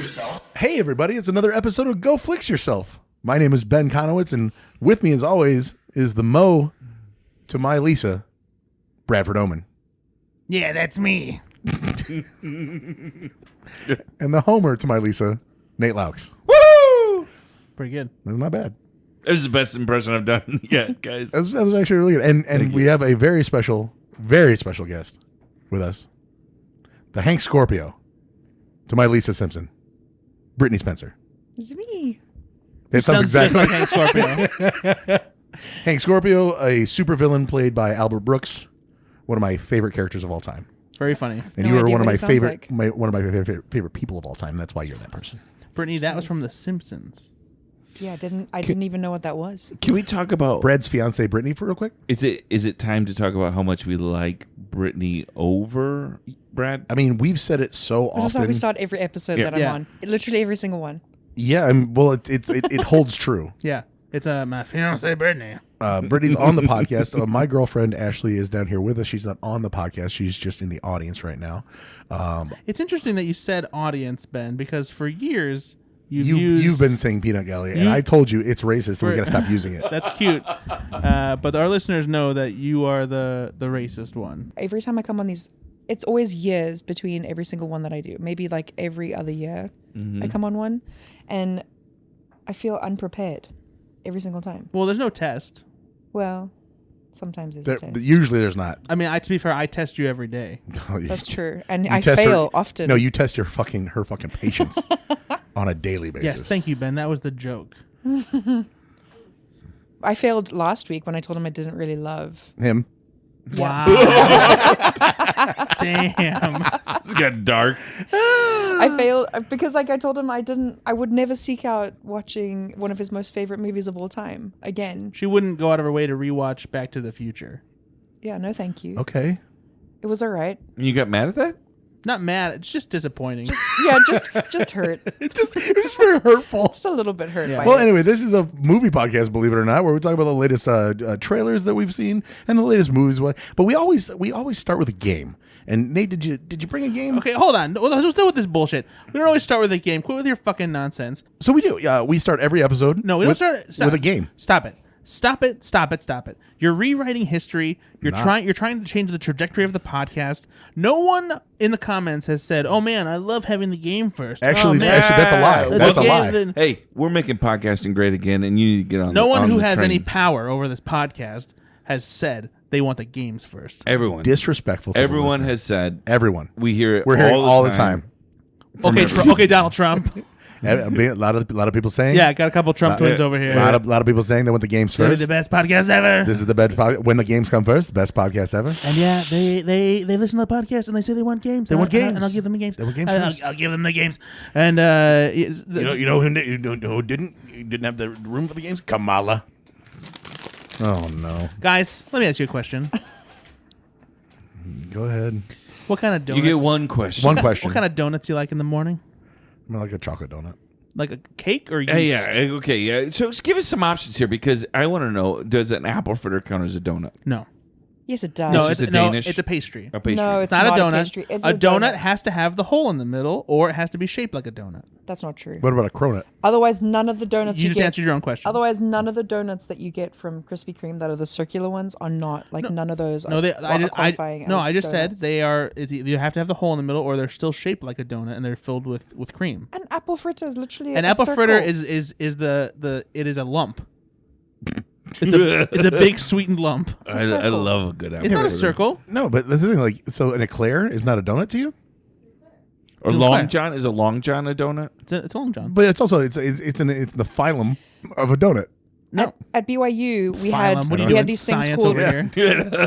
yourself. Hey, everybody, it's another episode of Go Flix Yourself. My name is Ben Konowitz, and with me, as always, is the Mo to my Lisa, Bradford Oman. Yeah, that's me. And the Homer to my Lisa, Nate Loucks. Woo! Pretty good. That's not bad. That was the best impression I've done yet, guys. That was actually really good. And we have a very special guest with us. The Hank Scorpio to my Lisa Simpson, Brittney Spencer. It's me. It sounds exactly like Hank Scorpio. Hank Scorpio, a supervillain played by Albert Brooks, one of my favorite characters of all time. Very funny. And No you are idea one of what my he sounds favorite, like. one of my favorite people of all time. That's why you're that person. Brittney, that was from The Simpsons. Yeah, I didn't even know what that was. Can we talk about Brad's fiancée, Brittney, for real quick. Is it time to talk about how much we like Brittney over Brad? I mean, we've said it so This is how often. we start every episode that I'm Yeah. on. Literally every single one. Yeah, well, it holds true. Yeah. It's my fiancée, Brittney. Brittany's on the podcast. My girlfriend Ashley is down here with us. She's not on the podcast. She's just in the audience right now. It's interesting that you said audience, Ben, because for years you've been saying peanut gallery, and I told you it's racist, so we got to stop using it. That's cute. But our listeners know that you are the racist one. Every time I come on these, it's always years between every single one that I do. Maybe like every other year I come on one, and I feel unprepared every single time. Well, there's no test. Well, sometimes there's a test. Usually there's not. I mean, to be fair, I test you every day. That's true. And You I test fail her, often. No, you test her fucking patience on a daily basis. Yes, thank you, Ben. That was the joke. I failed last week when I told him I didn't really love. Him. Wow. Damn. This got dark. I failed because I told him I would never seek out watching one of his most favorite movies of all time again. She wouldn't go out of her way to rewatch Back to the Future. Yeah, no thank you. Okay. It was all right. You got mad at that? Not mad. It's just disappointing. Yeah, just hurt. It was just very hurtful. Just a little bit hurt Yeah. by Well, it. anyway, this is a movie podcast, believe it or not, where we talk about the latest trailers that we've seen and the latest movies. But we always start with a game. And Nate, did you bring a game? Okay, hold on. Let's deal with this bullshit. We don't always start with a game. Quit with your fucking nonsense. So we do. We start every episode. No, we don't start with a game. Stop it. Stop it. You're rewriting history. You're trying to change the trajectory of the podcast. No one in the comments has said, "Oh man, I love having the game first." Actually, oh, man. that's a lie. The That's a game lie. then- Hey, we're making podcasting great again, and you need to get on. No one on who the has train. any power over this podcast has said they want the games first. Everyone, Disrespectful. To the everyone listener. has said. Everyone. We hear it. We're hearing all the time. Okay, okay, Donald Trump. A lot of people saying. Yeah, got a couple Trump twins over here. A lot of people saying they want the games They're first. the best podcast ever. This is the best when the games come first. Best podcast ever. And yeah, they listen to the podcast and they say they want games. They want games. And I'll give them the games. They want games I'll first. give them the games. And You know who didn't have the room for the games? Kamala. Oh no. guys, let me ask you a question. Go ahead. What kind of You donuts? get one question. One question. What kind of donuts you like in the morning? I like a chocolate donut. Like a cake or yeast? Hey, yeah. Okay. Yeah. So just give us some options here because I want to know: does an apple fritter count as a donut? No. Yes, it does. No, just it's a Danish- it's a pastry. A pastry. No, It's not a donut. pastry. It's a donut has to have the hole in the middle, or it has to be shaped like a donut. That's not true. What about a cronut? Otherwise, none of the donuts You you just get. answered your own question. Otherwise, none of the donuts that you get from Krispy Kreme that are the circular ones are not like none of those. No, are qualifying I as just said donuts. they are. You have to have the hole in the middle, or they're still shaped like a donut and they're filled with cream. An apple fritter is literally An a apple circle. fritter is it is a lump. It's a big sweetened lump. I circle. love a good apple It's not a fritter. circle. No, but that's the thing. Like, so an eclair is not a donut to you, Or It's a long eclair. john is a long john a donut? It's a long john. but it's also it's in the phylum of a donut. No. At BYU, we Phylum. had What are you we doing? had these things Science called over here.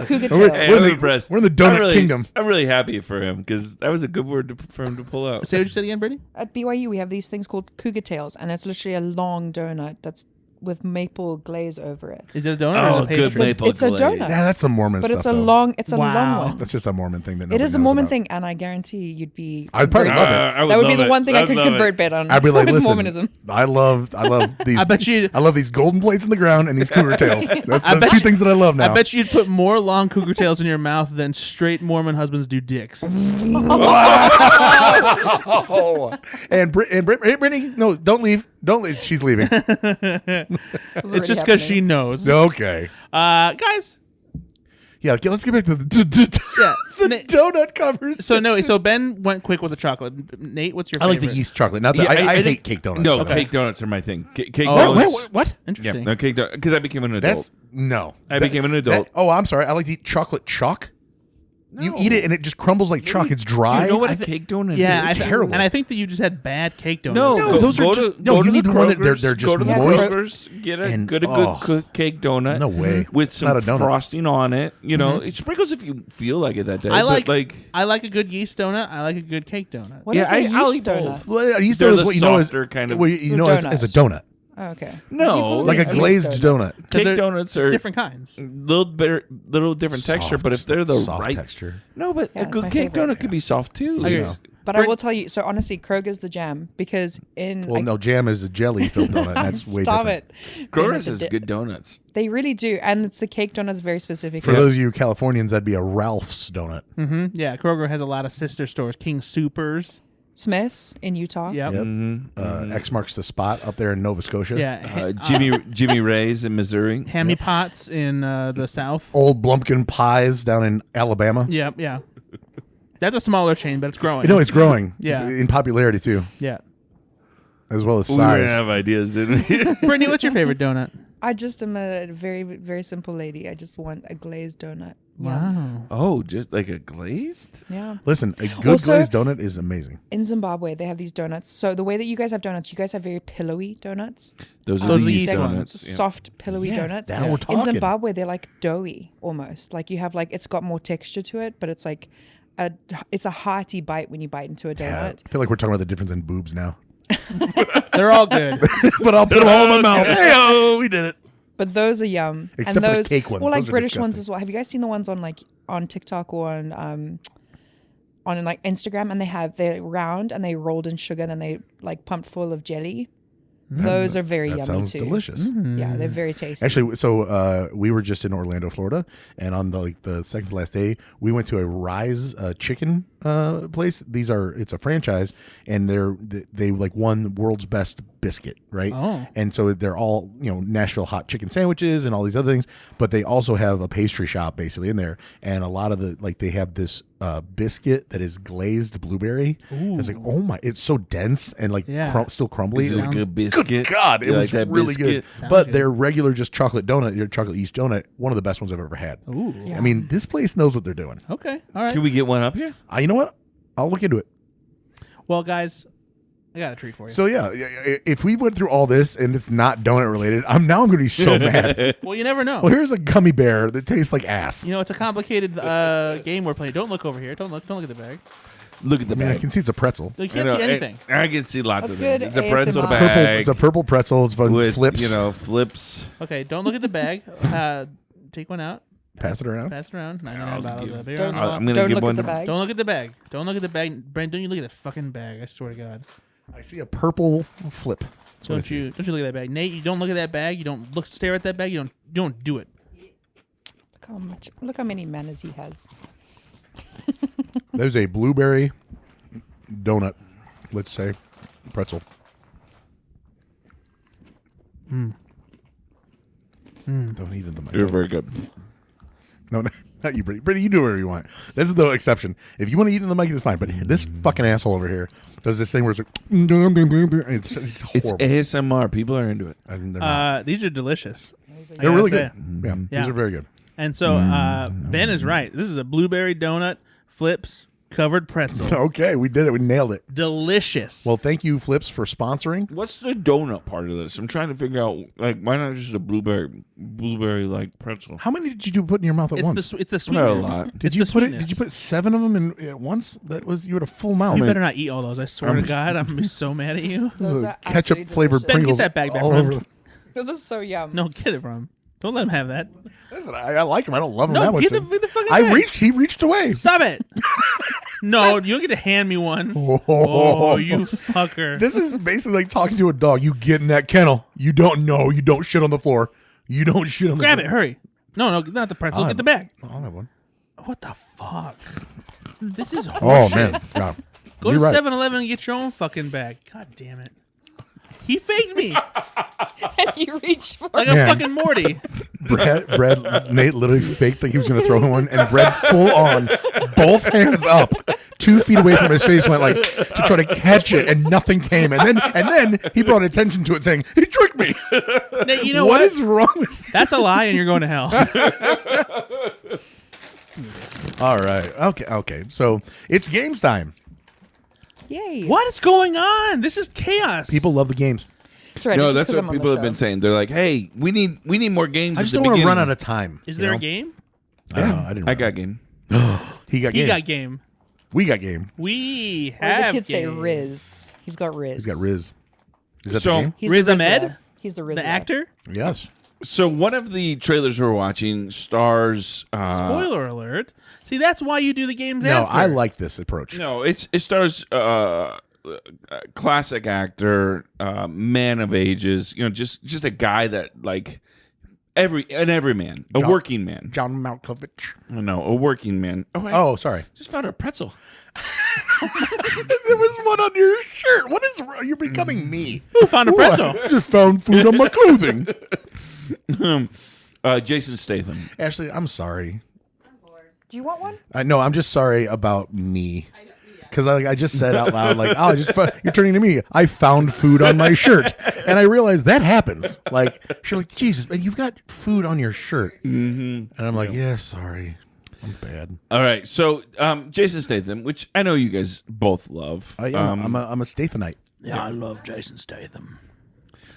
cougar We're- tails. Hey, I'm the- impressed. we're in the donut I'm really, kingdom. I'm really happy for him because that was a good word for him to pull out. Say what you said again, Brittany. At BYU, we have these things called cougar tails, and that's literally a long donut that's with maple glaze over it. Is it a donut or is it a good pastry? maple It's a glaze. donut. Yeah, that's a Mormon But stuff. it's a though. long. It's a Wow. long one. That's just a Mormon thing that It nobody is a knows Mormon about. thing, and I guarantee you'd be. I'd probably love it. I That would be love the it. one thing I I'd could love it. convert bet on. I'd be like, with listen, Mormonism. I love these. I bet you. I love these golden plates in the ground and these cougar tails. That's I the bet two you- things that I love now. I bet you'd put more long cougar tails in your mouth than straight Mormon husbands do dicks. Oh. And Brittney, no, don't leave. Don't leave. She's leaving. It's just because she knows. Okay. Guys. Yeah, let's get back to the Yeah. donut conversation. So Ben went quick with the chocolate. Nate, what's your I favorite? like the yeast chocolate. Not that Yeah, I I hate think- cake donuts. No, Okay. cake donuts are my thing. Cake Oh. donuts. What? Yeah, Interesting. no, cake donuts. Because I became an adult. That's no. I became an adult. Oh, I'm sorry. I like to eat chocolate chalk. You eat it and it just crumbles like chalk. It's Do dry. you know what a cake donut Yeah, is? It's terrible. And I think that you just had bad cake donuts. No, those are just- no, you need one that they're just go to the moist Kroger's, get a and- good cake donut. No way. With It's not some a donut. frosting on it. You know, it sprinkles if you feel like it that day. I but, like a good yeast donut. I like a good cake donut. What Yeah, is a I'll yeast eat donut? both. Well, yeast They're donut is the what you know as softer kind of- what you The know as a donut, Oh, okay. No, like a a glazed yeast donut. cake They're donuts are different kinds. little different texture, Soft, but if they're the soft right texture. no, but Yeah, a it's good my cake favorite. donut could be soft too. Okay. It's- But I will tell you. So honestly, Kroger's the jam because Well, no, jam is a jelly filled donut. That's way stop different. it. Kroger's They has make good donuts. They really do, and it's the cake donuts very specific. For those of you Californians, that'd be a Ralph's donut. Mm-hmm. Yeah, Kroger has a lot of sister stores. King Supers. Smith's in Utah. Yep. Yep. X marks the spot up there in Nova Scotia. Yeah. Jimmy Ray's in Missouri. Hammy Pots in the South. Old Blumpkin Pies down in Alabama. Yep. Yeah. That's a smaller chain, but it's growing. You know, it's growing. Yeah. It's in popularity too, Yeah. as well as We didn't size. have ideas, didn't we? Brittney, what's your favorite donut? I just am a very, very simple lady. I just want a glazed donut. Wow. Oh, just like a glazed? Yeah. Listen, a good Also- glazed donut is amazing. In Zimbabwe, they have these donuts. So the way that you guys have donuts, you guys have very pillowy donuts. Those Those are are the the yeast yeast donuts. ones. Yeah. Soft, pillowy Yes, donuts. now we're In talking. Zimbabwe, they're like doughy almost. Like you have like it's got more texture to it, but it's like it's a hearty bite when you bite into a Yeah, donut. I feel like we're talking about the difference in boobs now. They're all good. But I'll put them all in my mouth. Hey, oh, we did it. But those are yum. Except and for the those, cake ones. Or like Those are British ones disgusting. as well. Have you guys seen the ones on like on TikTok or on like Instagram? And they're round and they rolled in sugar and then they like pumped full of jelly. Those are very That yummy sounds too. delicious. Yeah, they're very tasty. Actually, so we were just in Orlando, Florida, and on the second to last day, we went to a Rise chicken place. It's a franchise, and they like won world's best biscuit, right? Oh. And so they're all Nashville hot chicken sandwiches and all these other things, but they also have a pastry shop basically in there, and a lot of they have this biscuit that is glazed blueberry. It's like, oh my, it's so dense and like Yeah. still crumbly. Is It's it a like, good biscuit? Good God, it You was like that really biscuit? good. Sounds But good. their regular just chocolate donut, your chocolate yeast donut, one of the best ones I've ever had. Ooh. I mean, this place knows what they're doing. Okay. All right. Can we get one up here? You know what? I'll look into it. Well, guys, I got a treat for you. So yeah, if we went through all this and it's not donut related, I'm going to be so mad. Well, you never know. Well, here's a gummy bear that tastes like ass. You know, it's a complicated game we're playing. Don't look over here. Don't look at the bag. Look at the I mean, I bag. can see it's a pretzel. You I can't know, see anything. I can see lots That's of things. good It's a pretzel ASMR. bag. It's a purple pretzel. It's fun. with Flips. flips. Okay, don't look at the bag. Take one out. Pass it around. Pass it around. 99 I'll bottles give- of beer Don't- on the I'm wall. gonna Don't give look one at the to- bag. Don't look at the bag. Don't look at the bag. Brandon, don't you look at the fucking bag. I swear to God. I see a purple flip. That's what I Don't see. you look at that bag. Nate, you don't look at that bag. You don't stare at that bag. You don't do it. Look how many manners he has. There's a blueberry donut. Let's say pretzel. Don't eat in the You're mic. very good. No, not you, Brittany. Brittany, you do whatever you want. This is the exception. If you want to eat in the mic, it's fine. But this fucking asshole over here does this thing where it's like, it's It's horrible. ASMR. People are into it. And they're not. These are delicious. They're really gotta good. say. Yeah, Yeah. these are very good. And so Ben is right. This is a blueberry donut, flips, covered pretzel. Okay, we did it. We nailed it. Delicious. Well, thank you, Flips, for sponsoring. What's the donut part of this? I'm trying to figure out, like, why not just a blueberry like pretzel? How many did you put in your mouth at it's once? the Not a sweetness. lot. Did It's you the put it? sweetness. Did you put 7 of them in at once? That was you had a full mouth. You better not eat all those. I swear to God, I'm gonna be so mad at you. Those are Ketchup absolutely flavored delicious. Ben, get Pringles that bag back, all man. over. Those are so yum. No, get it from him. Don't let him have that. Listen, I like him. I don't love him No, that much. get the fucking bag. He reached away. Stop it. No, you don't get to hand me one. Oh, you fucker. This is basically like talking to a dog. You get in that kennel. You don't know. You don't shit on the floor. You don't shit on the Grab floor. it, hurry. No, not the pretzel. Get the bag. I'll have one. What the fuck? This is Oh, horseshit. man. Yeah. Go You're to right. 7-Eleven and get your own fucking bag. God damn it. He faked me And you reach for like it. a Man. fucking Morty. Nate literally faked like he was going to throw him one, and Brad full on, both hands up, 2 feet away from his face, went like to try to catch it, and nothing came. And then he brought attention to it, saying, "He tricked me." Nate, you know What is wrong with you? That's a lie, and you're going to hell. All right. Okay. So it's games time. Yay. What is going on? This is chaos. People love the games. It's right. No, it's just that's 'cause I'm what on the people have show. been saying. They're like, "Hey, we need more games." I just don't want to run out of time. Is you there know? a game? I don't know. I didn't. I run got out. game. He got He game. got game. We got game. We Or the have kids say game. Riz. He's got Riz. He's got Riz. Is that So- the game? He's Riz the Ahmed? Rizzler. He's the Rizzler. The actor? Yes. So one of the trailers we're watching stars. Spoiler alert. See, that's why you do the games No, after. I like this approach. No, it stars classic actor, man of ages. You know, just a guy that like every man, a John- working man. John Malkovich. No, a working man. Oh, I Oh, sorry. just found a pretzel. There was one on your shirt. What is wrong? You're becoming me. Who found a pretzel? I just found food on my clothing. Jason Statham. Ashley, I'm sorry. Do you want one? No, I'm just sorry about me. Because I just said out loud, like, oh, you're turning to me. I found food on my shirt. And I realized that happens. Like, she's like, Jesus, man, you've got food on your shirt. Mm-hmm. And I'm like, yeah, sorry. I'm bad. All right, so Jason Statham, which I know you guys both love. Yeah, I'm a Stathamite. Yeah, I love Jason Statham.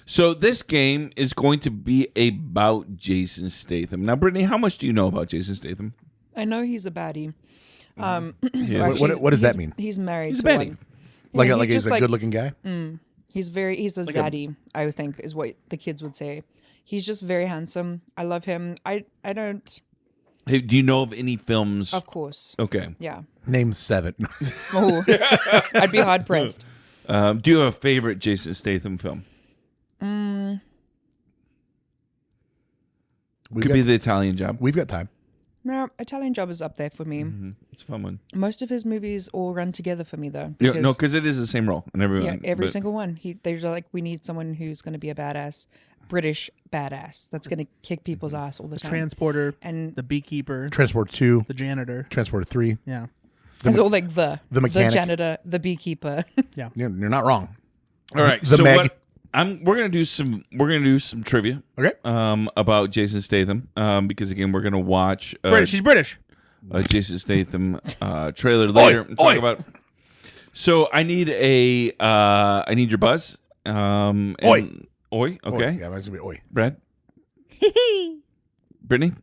So this game is going to be about Jason Statham. Now, Brittney, how much do you know about Jason Statham? I know he's a baddie. Yes. What does that mean? He's married He's a to baddie. one. Like, Yeah, he's just a good-looking guy? He's a zaddy, I would think, is what the kids would say. He's just very handsome. I love him. I don't, Hey, do you know of any films? of course. Okay. Yeah. Name 7. Oh, I'd be hard pressed. Do you have a favorite Jason Statham film? Could be The Italian Job. We've got time. No, Italian Job is up there for me. It's a fun one. Most of his movies all run together for me, though. Yeah, no, because it is the same role in everyone. Yeah, every but- single one. They're like, we need someone who's going to be a badass, British badass, that's going to kick people's ass all the time. Transporter, And the beekeeper, Transport 2, the janitor. Transport 3. Yeah. it's all like the mechanic. janitor, the beekeeper. You're not wrong. All right, The so Meg. what? We're gonna do some trivia. Okay. About Jason Statham. Because again, we're gonna watch British. He's British. a Jason Statham trailer later. and talk oi. about. So I need your buzz. And- Oi. Oi. Okay. Yeah, mine's going to be oi. Brad. Brittany.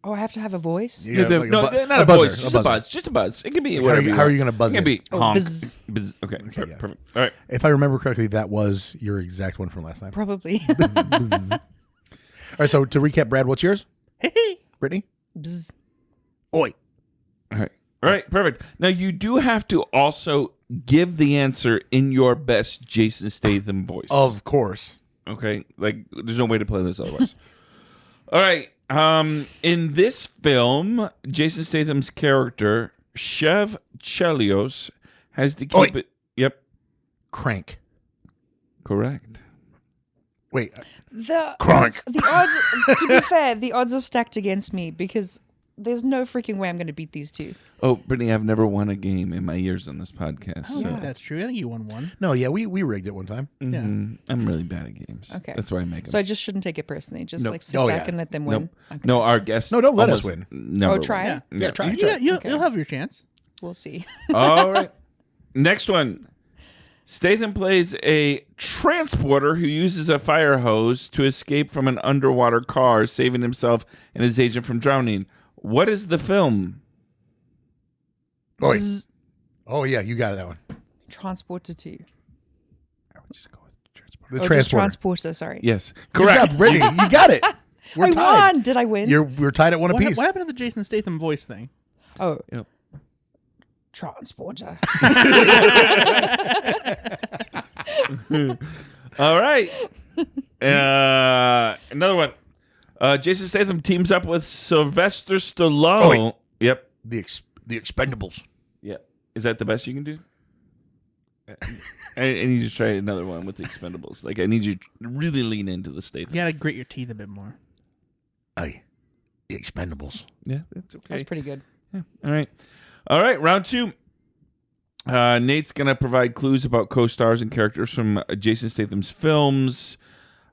Oh, I have to have a voice? You got, like, not a buzzer, voice, just a buzz. Just a buzz. It can be How whatever. are you going to buzz It can in? be Oh, honk. buzz. Buzz. Okay. yeah. Perfect. All right. If I remember correctly, that was your exact one from last time. Probably. All right, so to recap, Brad, what's yours? Brittany? Bzz. Oi. All right. All right, perfect. Now you do have to also give the answer in your best Jason Statham voice. Of course. Okay, like there's no way to play this otherwise. All right. In this film, Jason Statham's character Chev Chelios has to keep Oi. it. Yep, Crank. correct. Wait. The Crank. odds, to be fair, the odds are stacked against me because there's no freaking way I'm going to beat these two. Oh, Brittany, I've never won a game in my years on this podcast. I don't think that's true. I think you won one. No, yeah, we rigged it one time. I'm really bad at games. Okay. That's why I make them. So I just shouldn't take it personally. Just Nope. like sit Oh, back yeah. and let them win. Nope. Okay. No, our guests. No, don't let us almost win. Never Oh, try? win. Yeah. Yeah, try. Try. You'll have your chance. We'll see. All right. Next one. Statham plays a transporter who uses a fire hose to escape from an underwater car, saving himself and his agent from drowning. What is the film? Oi. Bzz. Oh, yeah, you got that one. Transporter 2. I would just go with transporter. The Just transporter. transporter, sorry. Yes, Good correct. job, Brittany. You got it. We're I tied. won. Did I win? We're tied at one What, apiece. what happened to the Jason Statham voice thing? Oh. Yep. Transporter. All right. Another one. Jason Statham teams up with Sylvester Stallone. Oh, wait. Yep. The Expendables. Yep. Is that the best you can do? I need you to try another one with the Expendables. Like, I need you to really lean into the Statham. You gotta grit your teeth a bit more. Aye. The Expendables. Yeah, that's okay. That's pretty good. Yeah. All right. Round 2. Nate's going to provide clues about co-stars and characters from Jason Statham's films.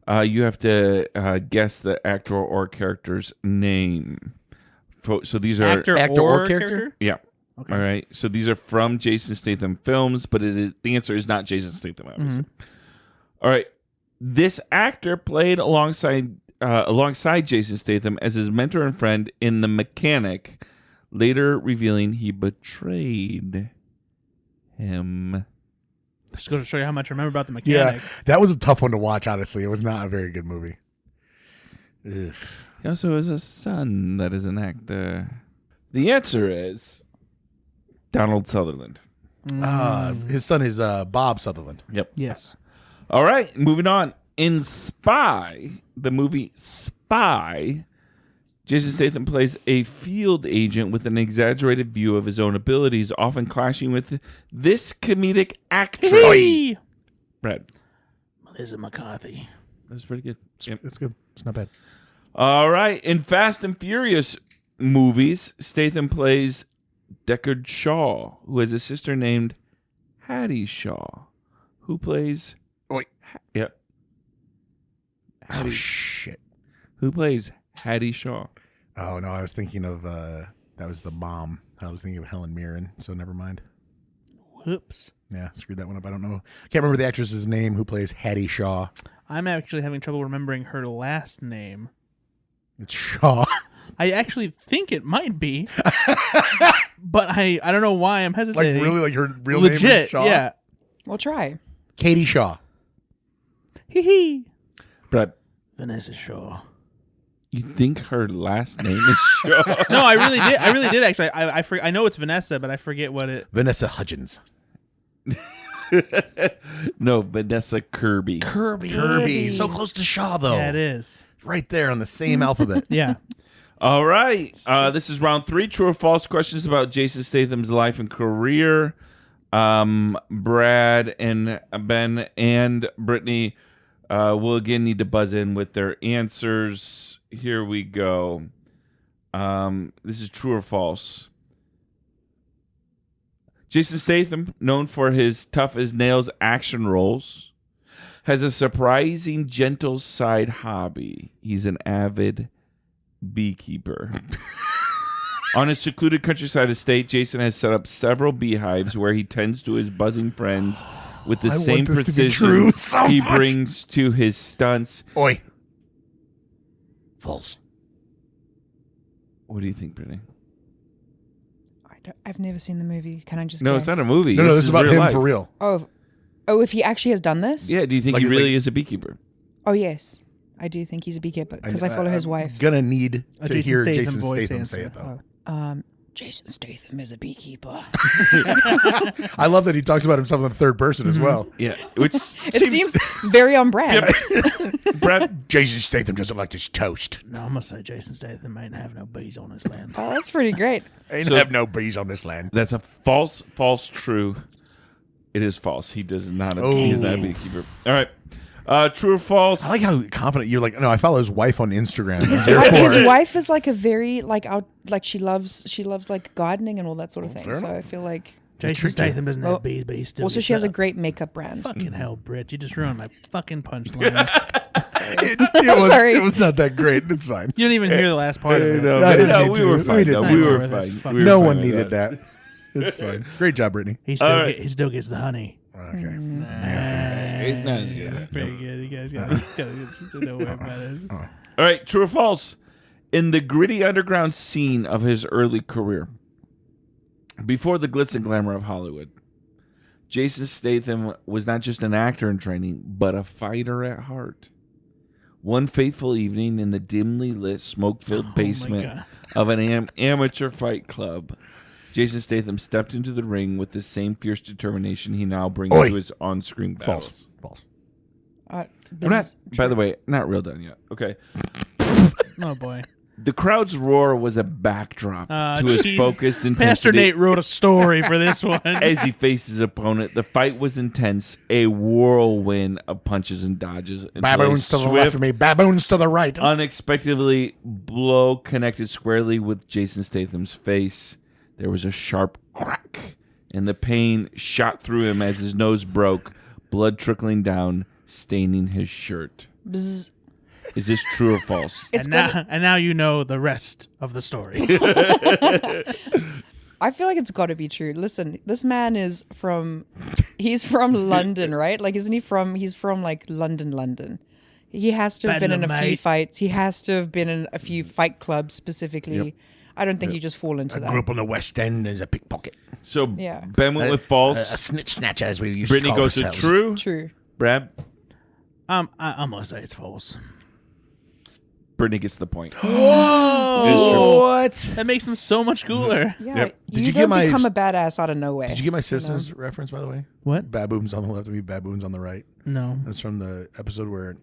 You have to guess the actor or character's name. So these are... Actor or character? Yeah. Okay. All right. So these are from Jason Statham films, but the answer is not Jason Statham, obviously. All right. This actor played alongside Jason Statham as his mentor and friend in The Mechanic, later revealing he betrayed him. Just going to show you how much I remember about The Mechanic. Yeah, that was a tough one to watch, honestly. It was not a very good movie. Ugh. He also has a son that is an actor. The answer is Donald Sutherland. His son is Bob Sutherland. Yep. Yes. All right, moving on. In Spy, the movie Spy, Jason Statham plays a field agent with an exaggerated view of his own abilities, often clashing with this comedic actress. Hey! Brad. Melissa McCarthy. That's pretty good. Yep. It's good. It's not bad. All right. In Fast and Furious movies, Statham plays Deckard Shaw, who has a sister named Hattie Shaw, who plays... Wait. Yep. Oh, shit. Who plays Hattie Shaw? Oh, no, I was thinking of... that was the mom. I was thinking of Helen Mirren, so never mind. Whoops. Yeah, screwed that one up. I don't know. Can't remember the actress's name who plays Hattie Shaw. I'm actually having trouble remembering her last name. It's Shaw. I actually think it might be, but I don't know why I'm Like, hesitating. really? Like, her real name Legit, is Shaw? yeah. We'll try. Katie Shaw. Hee hee. Brad, Vanessa Shaw. you think her last name is Shaw? No, I really did. I really did actually. I know it's Vanessa, but I forget what it. Vanessa Hudgens. No, Vanessa Kirby. Kirby. So close to Shaw, though. Yeah, it is. Right there on the same alphabet. Yeah. All right. This is round 3. True or false questions about Jason Statham's life and career. Brad and Ben and Brittney will again need to buzz in with their answers. Here we go. This is true or false. Jason Statham, known for his tough as nails action roles, has a surprising gentle side hobby. He's an avid beekeeper. On his secluded countryside estate, Jason has set up several beehives where he tends to his buzzing friends with the I same want this to be precision true so he much. brings to his stunts. Oi. False. What do you think, Brittany? I've never seen the movie. Can I just No, guess? it's not a movie. No, this is about real him life. for real. Oh, if he actually has done this? Yeah, do you think Like- he really like- is a beekeeper? Oh, yes. I do think he's a beekeeper because I follow his wife. Gonna need A to Jason hear Statham Jason voice Statham answer. say it, though. Jason Statham is a beekeeper. I love that he talks about himself in the third person as well. Yeah, which It seems very on brand. Brad. Jason Statham doesn't like his toast. No, I must say Jason Statham ain't have no bees on his land. Oh, that's pretty great. Ain't So- have no bees on this land. That's a false, true. It is false. He does not. He is not a beekeeper. All right. True or false? I like how confident you're. Like, no, I follow his wife on Instagram. His Therefore, wife is like a very she loves like gardening and all that sort of thing. fair So enough. I feel like Jason tricked you. Statham doesn't have bees, but he still. also gets she has a up. great makeup brand. Fucking hell, Britt! You just ruined my fucking punchline. Sorry. it was not that great. It's fine. You didn't even hear the last part of it. I didn't no, need we to. were We fine. didn't No, need we to. were That's fine. fucking- We were No fine one with needed that. It's fine. Great job, Brittany. He still gets the honey. Okay. It's not as good. Pretty good. You guys got to know where that is. All right, true or false? In the gritty underground scene of his early career, before the glitz and glamour of Hollywood, Jason Statham was not just an actor in training, but a fighter at heart. One fateful evening in the dimly lit, smoke-filled basement of an amateur fight club, Jason Statham stepped into the ring with the same fierce determination he now brings to his on-screen battles. False. By the way, not real done yet. Okay. Oh, boy. The crowd's roar was a backdrop to his focused intensity. Pastor Nate wrote a story for this one. As he faced his opponent, the fight was intense, a whirlwind of punches and dodges. Baboons to the left of me, baboons to the right. Unexpectedly, blow connected squarely with Jason Statham's face. There was a sharp crack, and the pain shot through him as his nose broke, blood trickling down, staining his shirt. Bzz. Is this true or false? And now you know the rest of the story. I feel like it's got to be true. Listen, this man is he's from London, right? Like, isn't he he's from like London. He has to have been in a few fights. He has to have been in a few fight clubs specifically. Yep. I don't think you just fall into that. I grew up on the West End as a pickpocket. So Ben went with false. A snitch snatcher, as we used Brittney to call goes ourselves. to true. True. Brad? I'm going to say it's false. Brittney gets the point. Whoa! What? That makes him so much cooler. Yeah. Yep. You don't become a badass out of nowhere. Did you get my Simpsons reference, by the way? What? Baboons on the left of me, baboons on the right. No. That's from the episode where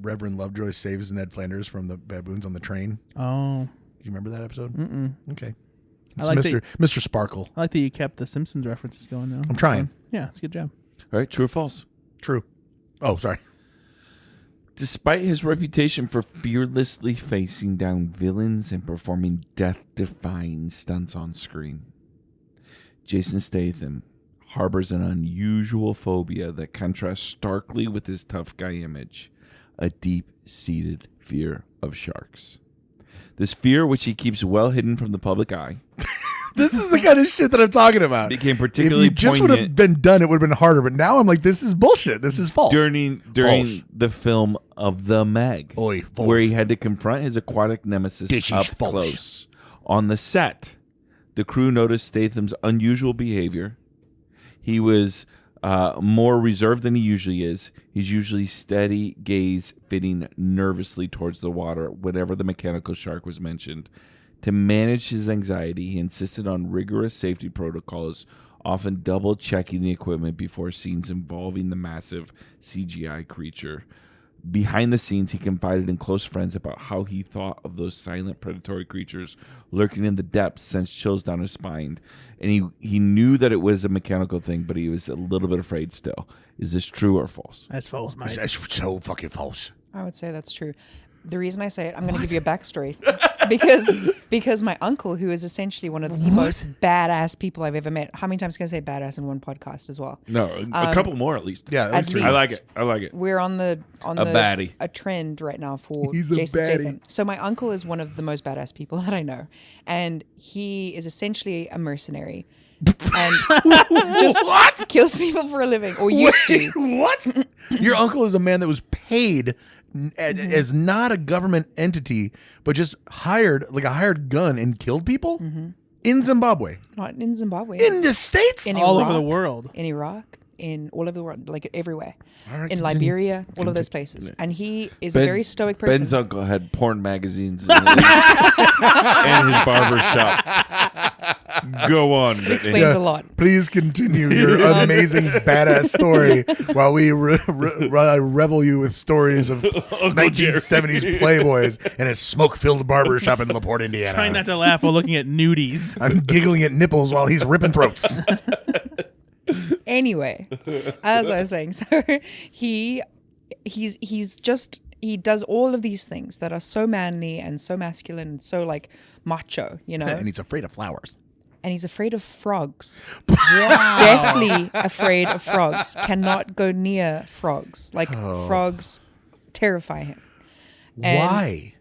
Reverend Lovejoy saves Ned Flanders from the baboons on the train. Oh. Do you remember that episode? Mm-mm. Okay. I It's like Mr. Sparkle. I like that you kept the Simpsons references going, though. I'm trying. Yeah, it's a good job. All right, true or false? True. Oh, sorry. Despite his reputation for fearlessly facing down villains and performing death-defying stunts on screen, Jason Statham harbors an unusual phobia that contrasts starkly with his tough guy image, a deep-seated fear of sharks. This fear, which he keeps well hidden from the public eye, This is the kind of shit that I'm talking about. became particularly if you just would poignant have been done, it would have been harder. But now I'm like, this is bullshit. This is false. during False. the film of The Meg, Oi, false. where he had to confront his aquatic nemesis This is up false. close. On the set, the crew noticed Statham's unusual behavior. He was more reserved than he usually is. He's usually steady gaze, fitting nervously towards the water whenever the mechanical shark was mentioned. To manage his anxiety, he insisted on rigorous safety protocols, often double-checking the equipment before scenes involving the massive CGI creature. Behind the scenes, he confided in close friends about how he thought of those silent predatory creatures lurking in the depths, sends chills down his spine. And he knew that it was a mechanical thing, but he was a little bit afraid still. Is this true or false? That's false, mate. That's so fucking false. I would say that's true. The reason I say it, I'm going to give you a backstory. because my uncle, who is essentially one of the most badass people I've ever met. How many times can I say badass in one podcast as well? No, a couple more at least. Yeah, At least. I like it. We're on the baddie. a trend right now for He's a Jason baddie. Statham. So my uncle is one of the most badass people that I know, and he is essentially a mercenary, and just kills people for a living, or used to. What? Your uncle is a man that was paid as not a government entity, but just hired, like a hired gun, and killed people in Zimbabwe. Not in Zimbabwe. In the States? In All Iraq, over the world. In Iraq, in all over the world, like everywhere. All right, In continue. Liberia, all of those places. And he is a very stoic person. Ben's uncle had porn magazines in his barber shop. Go on. Brittney. Explains a lot. Please continue your amazing badass story while we revel you with stories of 1970s playboys in a smoke-filled barbershop in LaPorte, Indiana. Trying not to laugh while looking at nudies. I'm giggling at nipples while he's ripping throats. Anyway, as I was saying, so he does all of these things that are so manly and so masculine and so like macho, you know. And he's afraid of flowers. And he's afraid of frogs. Deathly afraid of frogs. Cannot go near frogs. Like frogs terrify him. And Why?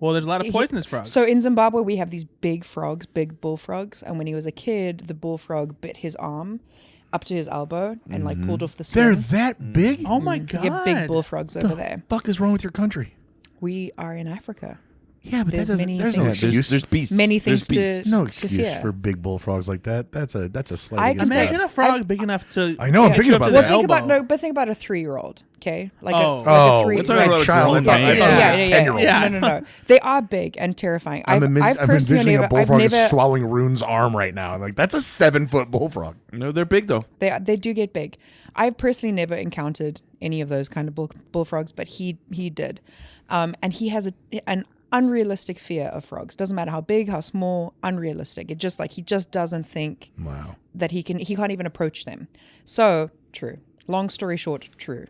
Well, there's a lot of poisonous frogs. So in Zimbabwe, we have these big frogs, big bullfrogs. And when he was a kid, the bullfrog bit his arm up to his elbow and like pulled off the skin. They're that big? oh my god. You get big bullfrogs over there. What the fuck is wrong with your country? We are in Africa. Yeah, but There's that doesn't. many There's no things- excuse. There's beasts. Many There's things to- beasts. no to excuse fear. for big bullfrogs like that. That's a slight. I against Imagine that. a frog big enough to. I know. I'm Yeah. thinking Up about to Well, that. the think about elbow. but think about a 3-year-old. Okay, like Oh. a Oh, three. We're talking about a child. grown man. Yeah. 10-year-old. Yeah. No. They are big and terrifying. I'm I've personally envisioning a I've bullfrog never. swallowing Rune's arm right now. I'm like, that's a 7-foot bullfrog. No, they're big though. They do get big. I've personally never encountered any of those kind of bullfrogs, but he did, and he has an unrealistic fear of frogs. Doesn't matter how big, how small, unrealistic. It just he just doesn't think Wow. that he can't even approach them. So true. Long story short, true.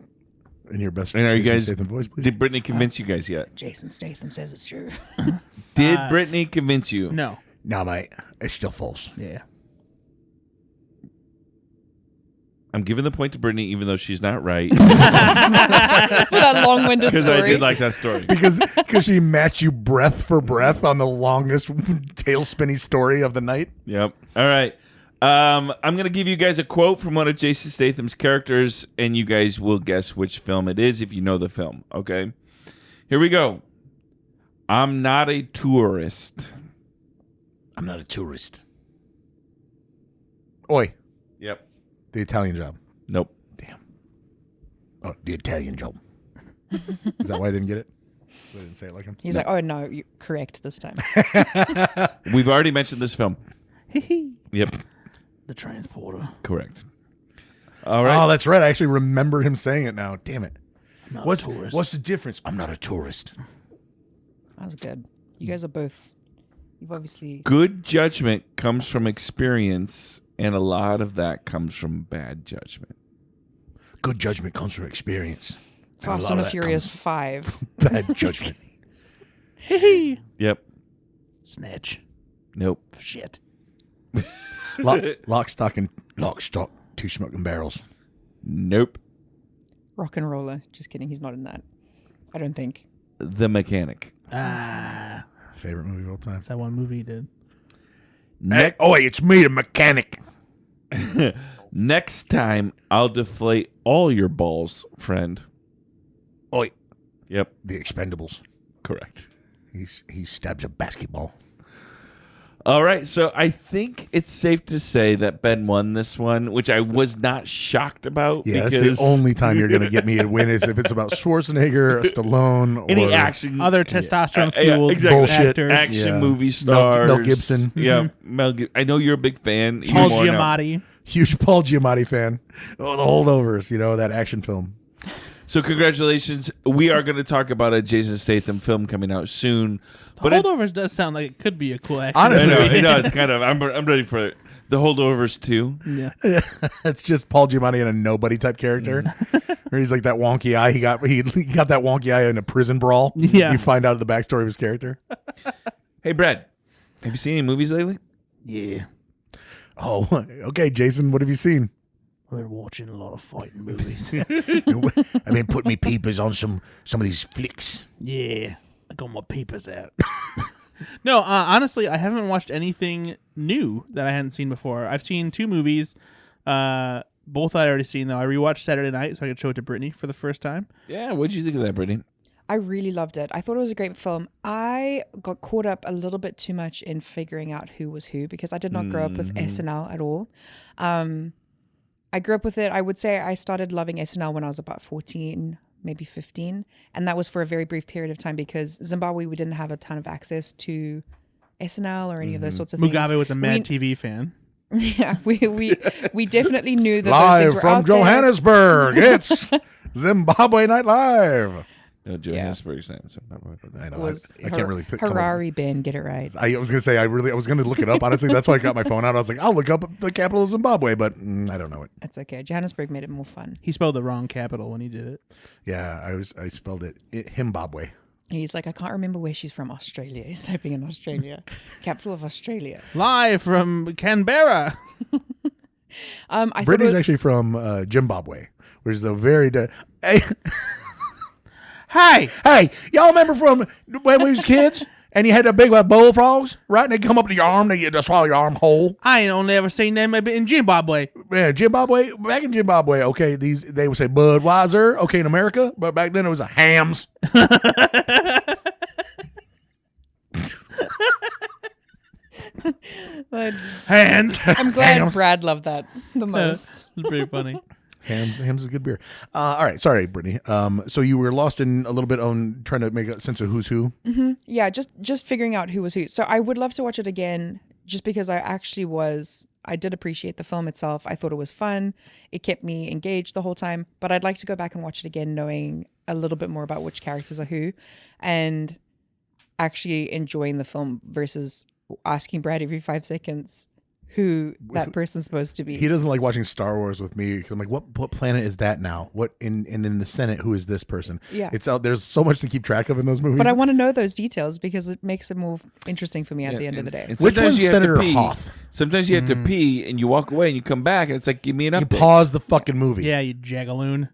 In your best. And are you Jason guys? Statham voice, please? Did Brittney convince you guys yet? Jason Statham says it's true. Did Brittney convince you? No. No, mate. It's still false. Yeah. I'm giving the point to Brittney, even though she's not right, For that long-winded because story. I did like that story. Because she matched you breath for breath on the longest tail spinny story of the night. Yep. All right. I'm going to give you guys a quote from one of Jason Statham's characters, and you guys will guess which film it is if you know the film. Okay. Here we go. I'm not a tourist. I'm not a tourist. Oi, Yep. the Italian job. Nope. Oh, the Italian job. Is that why I didn't get it? I didn't say it like him. He's like, oh no, you're correct this time. We've already mentioned this film. Yep. The transporter. Correct. All right. Oh, that's right. I actually remember him saying it now. Damn it. I'm not What's a tourist. what's the difference? I'm not a tourist. That was good. You guys are both. You've obviously. Good judgment comes from experience, and a lot of that comes from bad judgment. Good judgment comes from experience. Fast lot and of the that Furious comes- 5. Bad judgment. Yep. Snitch. Nope. Shit. Lock, stock, two smoking barrels. Nope. Rock and Roller. Just kidding. He's not in that. I don't think. The Mechanic. Ah. Favorite movie of all time. That's that one movie he did. Hey, oi, it's me, the mechanic. Next time, I'll deflate all your balls, friend. Oi, Yep. the Expendables. Correct. He stabs a basketball. All right, so I think it's safe to say that Ben won this one, which I was not shocked about. Yeah, because that's the only time you're going to get me to win is if it's about Schwarzenegger, Stallone, any or action, Other testosterone fueled exactly. Bullshit. actors. action Yeah. movie stars. Mel Gibson. Yeah, Mel Gibson. I know you're a big fan. even Paul more now. Giamatti. Huge Paul Giamatti fan. Oh, the Holdovers, that action film. So congratulations. We are going to talk about a Jason Statham film coming out soon. But Holdovers does sound like it could be a cool action. Honestly, it does kind of. I'm ready for it. The Holdovers too. Yeah. It's just Paul Giamatti in a nobody type character. Where he's like that wonky eye. He got that wonky eye in a prison brawl. Yeah. You find out the backstory of his character. Hey, Brad, have you seen any movies lately? Yeah. Oh, okay, Jason, what have you seen? I've been watching a lot of fighting movies. I've been putting me peepers on some of these flicks. Yeah. I got my peepers out. No, honestly, I haven't watched anything new that I hadn't seen before. I've seen 2 movies. Both I already seen, though. I rewatched Saturday Night so I could show it to Brittney for the first time. Yeah, what did you think of that, Brittany? I really loved it. I thought it was a great film. I got caught up a little bit too much in figuring out who was who because I did not grow up with SNL at all. I grew up with it. I would say I started loving SNL when I was about 14, maybe 15. And that was for a very brief period of time because Zimbabwe, we didn't have a ton of access to SNL or any of those sorts of things. Mugabe was a Mad TV fan. Yeah, we definitely knew that those things Live were from out there. Johannesburg, it's Zimbabwe Night Live. No, Johannesburg. I know. Was I can't really come up- Harari Ben, get it right. I was gonna say I was gonna look it up. Honestly, that's why I got my phone out. I was like, I'll look up the capital of Zimbabwe, but I don't know it. That's okay. Johannesburg made it more fun. He spelled the wrong capital when he did it. Yeah, I spelled it Himbabwe. He's like, I can't remember where she's from. Australia. He's typing in Australia, capital of Australia. Live from Canberra. I thought it Brittany's was- actually from Zimbabwe, which is a very hey, Hey, y'all remember from when we was kids and you had the big bullfrogs, right? And they come up to your arm, they swallow your arm whole. I ain't only ever seen them in Zimbabwe. Yeah, Zimbabwe. Back in Zimbabwe, okay, they would say Budweiser, okay, in America, but back then it was a Hams. But Hands. I'm glad Hams. Brad loved that the most. It's pretty funny. Hams is a good beer. All right, sorry, Brittany. So you were lost in a little bit on trying to make a sense of who's who. Yeah, just figuring out who was who. So I would love to watch it again, just because I did appreciate the film itself. I thought it was fun. It kept me engaged the whole time. But I'd like to go back and watch it again, knowing a little bit more about which characters are who, and actually enjoying the film versus asking Brad every 5 seconds who that person's supposed to be. He doesn't like watching Star Wars with me because I'm like, what planet is that now? What in the Senate? Who is this person? Yeah. It's out. There's so much to keep track of in those movies. But I want to know those details because it makes it more interesting for me at the end of the day. And Which sometimes one's you have to Senator pee. Hoth? Sometimes you have to pee and you walk away and you come back and it's like, give me an You update. pause the fucking movie. Yeah, you jagaloon.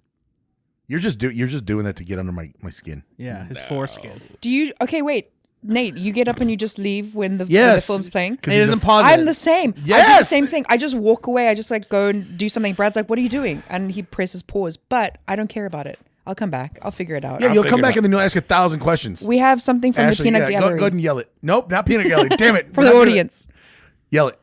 You're just doing that to get under my skin. Yeah, his foreskin. Do you? Okay, wait, Nate. You get up and you just leave when the Yes. film's playing. 'Cause He he's doesn't a- pause I'm it. the same. I do the Yes! same thing. I just walk away. I just like go and do something. Brad's like, "What are you doing?" And he presses pause. But I don't care about it. I'll come back. I'll figure it out. Yeah, you'll figure come it back out. and then you'll ask 1,000 questions. We have something from Ashley, the peanut yeah, gallery go ahead and yell it. Nope, not peanut gallery. Damn it. from We're the not doing it. audience. Yell it.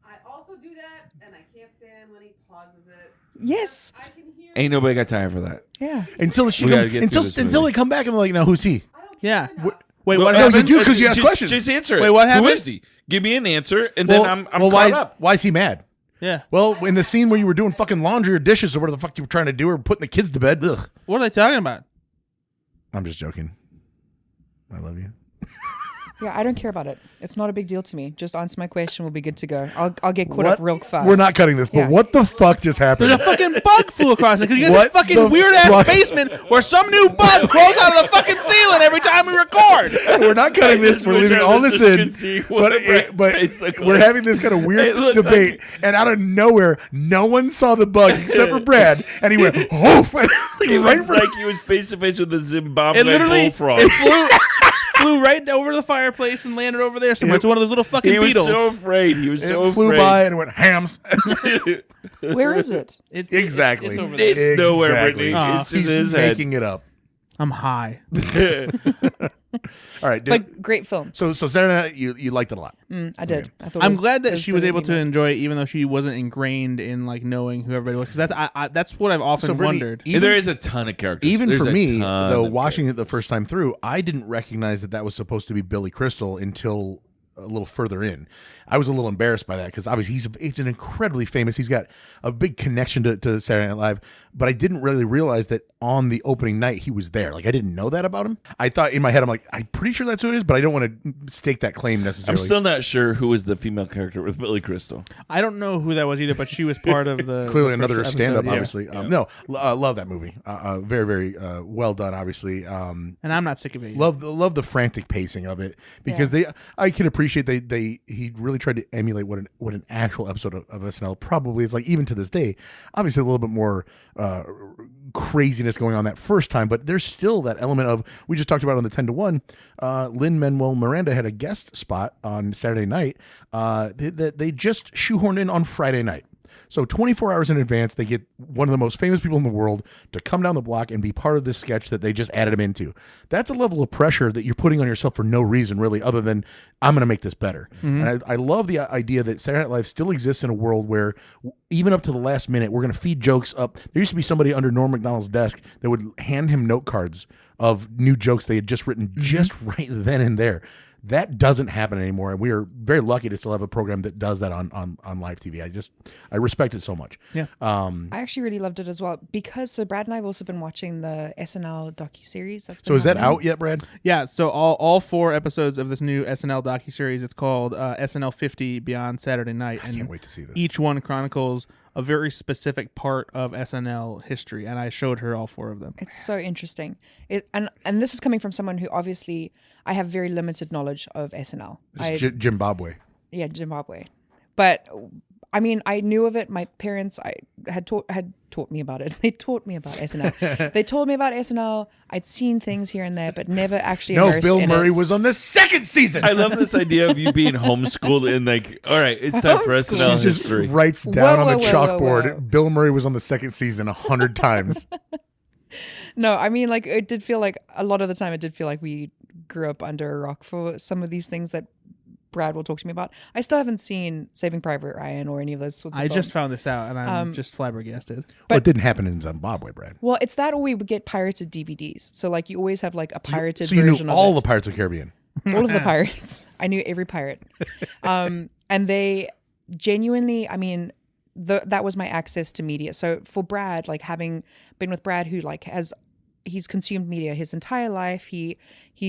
I also do that, and I can't stand when he pauses it. Yes. I can hear. Ain't nobody got time for that. Yeah. Until she We gotta get until through this until movie. they come back and they're like, now who's he? I don't Yeah. care enough. Wait, Well, what no, you happened? do 'cause you ask questions. Just answer it. Wait, what happened? Who is he? Give me an answer and then I'm well, caught up. why is he mad? Yeah. Well, in the scene where you were doing fucking laundry or dishes or whatever the fuck you were trying to do or putting the kids to bed, ugh. What are they talking about? I'm just joking. I love you. Yeah, I don't care about it. It's not a big deal to me. Just answer my question. We'll be good to go. I'll get caught up real fast. We're not cutting this, but Yeah. what the fuck just happened? There's a fucking bug flew across it because you got What this fucking the weird ass fuck? basement where some new bug crawls out of the fucking ceiling every time we record. We're not cutting this. just We're wish leaving our all this listeners in. could see what Brad's face looked We're like. having this kind of weird It looked debate, and out of nowhere, no one saw the bug except for Brad, and he went, "Oof!" And it It was right was in front. like he was face to face with a Zimbabwe It literally bullfrog. flew right over the fireplace and landed over there somewhere. It's one of those little fucking He was beetles. so afraid. He was It so flew afraid. by and it went hams. Where is it? Exactly. It's over there. It's nowhere, Exactly. Brittany. It's just He's his head. making it up. I'm high. All right, But great film. so Saturday Night, you liked it a lot. I did. I thought it I'm was- glad it that was she was able to brilliantly enjoy it, even though she wasn't ingrained in like knowing who everybody was. Because that's what I've often So, Brittany, wondered. even- There is a ton of characters. Even There's for a me, ton though, of watching it the first time through, I didn't recognize that was supposed to be Billy Crystal until a little further in. I was a little embarrassed by that because obviously he's an incredibly famous. He's got a big connection to Saturday Night Live, but I didn't really realize that on the opening night he was there. Like I didn't know that about him. I thought in my head I'm like I'm pretty sure that's who it is, but I don't want to stake that claim I'm necessarily. still not sure who was the female character with Billy Crystal. I don't know who that was either, but she was part of the Clearly the another first stand-up, episode, yeah. obviously. No, love that movie. Very, very well done, obviously. And I'm not sick of it. Either. Love the frantic pacing of it because I can appreciate he really tried to emulate what an actual episode of SNL probably is like. Even to this day, obviously a little bit more craziness going on that first time, but there's still that element of we just talked about on the 10-1. Lin-Manuel Miranda had a guest spot on Saturday night that they just shoehorned in on Friday night. So 24 hours in advance, they get one of the most famous people in the world to come down the block and be part of this sketch that they just added him into. That's a level of pressure that you're putting on yourself for no reason, really, other than I'm going to make this better. And I love the idea that Saturday Night Live still exists in a world where even up to the last minute, we're going to feed jokes up. There used to be somebody under Norm Macdonald's desk that would hand him note cards of new jokes they had just written just right then and there. That doesn't happen anymore, and we are very lucky to still have a program that does that on live TV. I respect it so much. Yeah. I actually really loved it as well because so Brad and I have also been watching the SNL docuseries. That's been So is that happening. out yet, Brad? Yeah, so all 4 episodes of this new SNL docuseries, it's called SNL 50 Beyond Saturday Night. I can't wait to see this. Each one chronicles a very specific part of SNL history, and I showed her all 4 of them. It's so interesting. And this is coming from someone who obviously I have very limited knowledge of SNL. Just Zimbabwe. Yeah, Zimbabwe. But I mean, I knew of it. My parents had taught me about it. They taught me about SNL. They told me about SNL. I'd seen things here and there, but never actually No, immersed Bill in Murray it. was on the second season. I love this idea of you being homeschooled and like, all right, it's time for Homeschooled. SNL She just history. writes down Whoa, on the whoa, whoa, chalkboard. whoa. Bill Murray was on the second season 100 times. No, I mean, like, a lot of the time it did feel like we grew up under a rock for some of these things that Brad will talk to me about. I still haven't seen Saving Private Ryan or any of those sorts of I films. just found this out, and I'm just flabbergasted. Well, it didn't happen in Zimbabwe, Brad. Well, it's that, or we would get pirated DVDs. So like you always have like a pirated So you version knew of all it. the Pirates of the Caribbean. All of the pirates. I knew every pirate. And they genuinely, I mean, that was my access to media. So for Brad, like having been with Brad, who like he's consumed media his entire life. He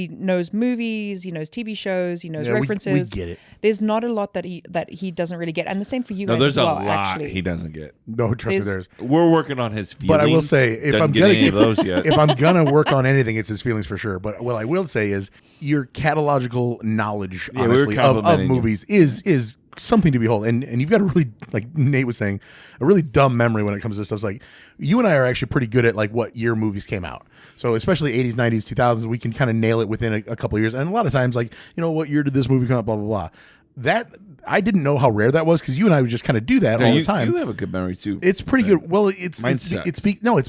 knows movies, he knows TV shows, he knows references. We get it. There's not a lot that he doesn't really get, and the same for you No, guys there's as well. a lot Actually, he doesn't get. No, trust me, there's. We're working on his feelings. But I will say, if Doesn't I'm get gonna any of those yet. if I'm gonna work on anything, it's his feelings for sure. But what I will say is your catalogical knowledge, Yeah, we were honestly, of complimenting you. movies is something to behold. And you've got a really, like Nate was saying, a really dumb memory when it comes to this stuff. It's like you and I are actually pretty good at like what year movies came out. So especially 80s, 90s, 2000s, we can kind of nail it within a couple of years. And a lot of times, like, what year did this movie come out, blah, blah, blah. That, I didn't know how rare that was because you and I would just kind of do that all the time. You have a good memory too. It's pretty good. Well, it's sucks.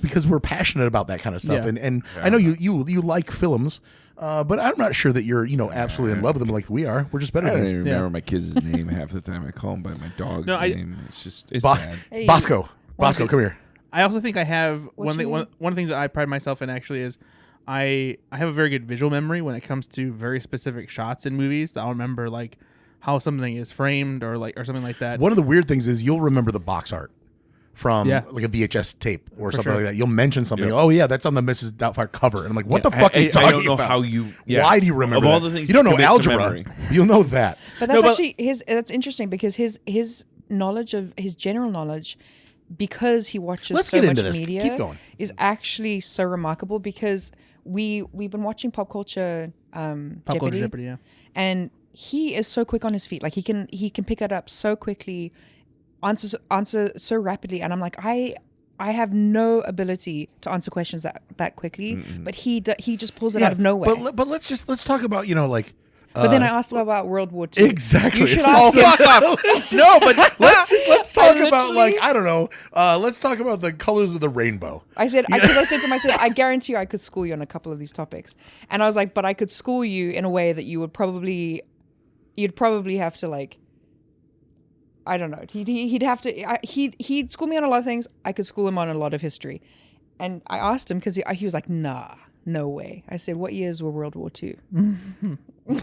because we're passionate about that kind of stuff. Yeah. And I know you like films, but I'm not sure that you're, absolutely in love with them like we are. We're just better I don't than even you. remember my kid's name half the time. I call him by my dog's name. It's bad. Hey, Bosco, come here. I also think I have What's one thing. your name? One of the things that I pride myself in actually is I have a very good visual memory when it comes to very specific shots in movies. I'll remember like how something is framed or something like that. One of the weird things is you'll remember the box art from like a VHS tape or something like that. You'll mention something. Yep. Oh yeah, that's on the Mrs. Doubtfire cover, and I'm like, what the fuck are you talking I don't know about? how you. Why do you remember of all that? the things you don't know commit to algebra? memory. You'll know that. But that's actually that's interesting because his knowledge of his general knowledge, because he watches Let's so get much into this. media, Keep going. is actually so remarkable because we've been watching pop culture Jeopardy, yeah. and he is so quick on his feet. Like he can pick it up so quickly, answer so rapidly, and I'm like I have no ability to answer questions that quickly, but he just pulls it out of nowhere. But let's talk about But then I asked him about World War II. Exactly. You should ask him. Fuck off. No, but let's talk about Literally. I don't know. Let's talk about the colors of the rainbow. I said, because I said to him, I guarantee you I could school you on a couple of these topics. And I was like, but I could school you in a way that you'd probably have to like, I don't know. He'd have to, he'd school me on a lot of things. I could school him on a lot of history. And I asked him because he was like, nah, no way. I said, what years were World War II? Wait,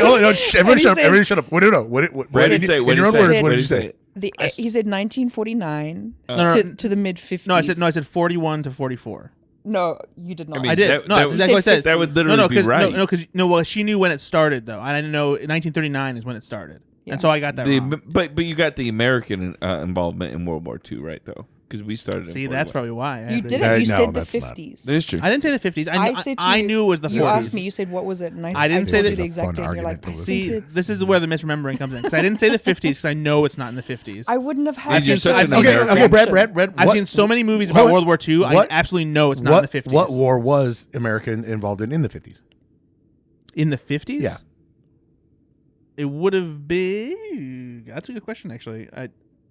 hold on. Everybody shut up. says- Everybody shut up. What did He say? in your own words, what did you say? He said 1949 No. to the mid 50s. I said 41 to 44. No, you did not. mean, I did. That- No, that that's would- exactly what I said. that would literally be right. Well, she knew when it started though. I didn't know 1939 is when it started, and so I got that wrong. But you got the American involvement in World War II, right? Though, because we started. See, in that's 41. probably why. I You had to- didn't. You No, said the that's not. 50s. That is true. I didn't say the 50s. said to I you- knew it was the 40s. You asked me. You said what was it? And I didn't say told this you is the a exact fun date. And you're argument like, to I listen think See, it's. this is where the misremembering comes in because I didn't say the 50s because I know it's not in the 50s. I wouldn't have had. You're such an such a American. Okay, reaction. Brad. I've what- seen so many movies about what- World War II. I what- absolutely know it's not in the 50s. What war was America involved in the 50s? In the 50s? Yeah. It would have been. That's a good question, actually.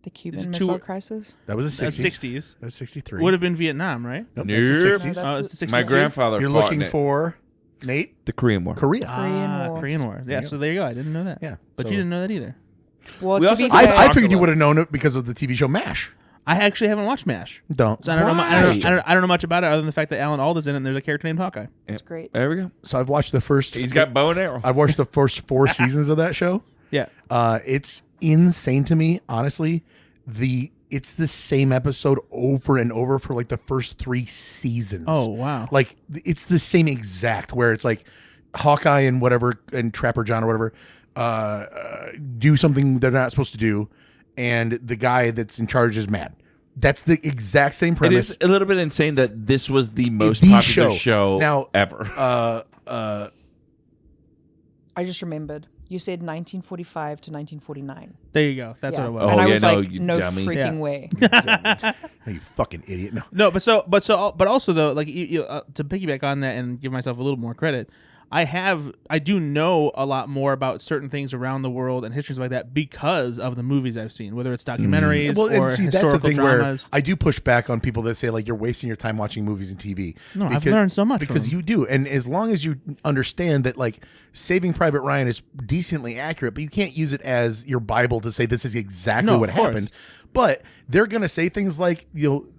The Cuban Is it Missile two- Crisis. That was the 60s. 60s. That was 63. Would have been Vietnam, right? Nope, Nope. that's the No, 60s. that's Oh, it's the 60s. My grandfather. You're fought looking in it. for Nate, the Korean War. Korea. Korean Wars. Yeah, so there you go. I didn't know that. Yeah, But so- you didn't know that either. Well, We to also be talked fair, I Talk figured you about- would have known it because of the TV show MASH. I actually haven't watched MASH. Don't. So I don't know. Why? I don't know much about it other than the fact that Alan Alda's in it and there's a character named Hawkeye. it's great. There we go. So I've watched the first. He's got bow and arrow. I've watched the first 4 seasons of that show. Yeah. It's insane to me, honestly. It's the same episode over and over for like the first 3 seasons. Oh, wow. Like it's the same exact where it's like Hawkeye and whatever and Trapper John or whatever do something they're not supposed to do, and the guy that's in charge is mad. That's the exact same It premise. is a little bit insane that this was the most The popular show. show Now, ever. I just remembered. You said 1945 to 1949. There you go. That's Yeah. what it was. Oh, and I yeah, was no, like, you no dummy. freaking Yeah. way. Oh, you fucking idiot. No. No, but also though, like to piggyback on that and give myself a little more credit, I do know a lot more about certain things around the world and histories like that because of the movies I've seen, whether it's documentaries or that's the historical thing dramas. where I do push back on people that say like you're wasting your time watching movies and TV. No, I've learned so much because from you do, and as long as you understand that like Saving Private Ryan is decently accurate, but you can't use it as your Bible to say this is exactly what happened. But they're gonna say things like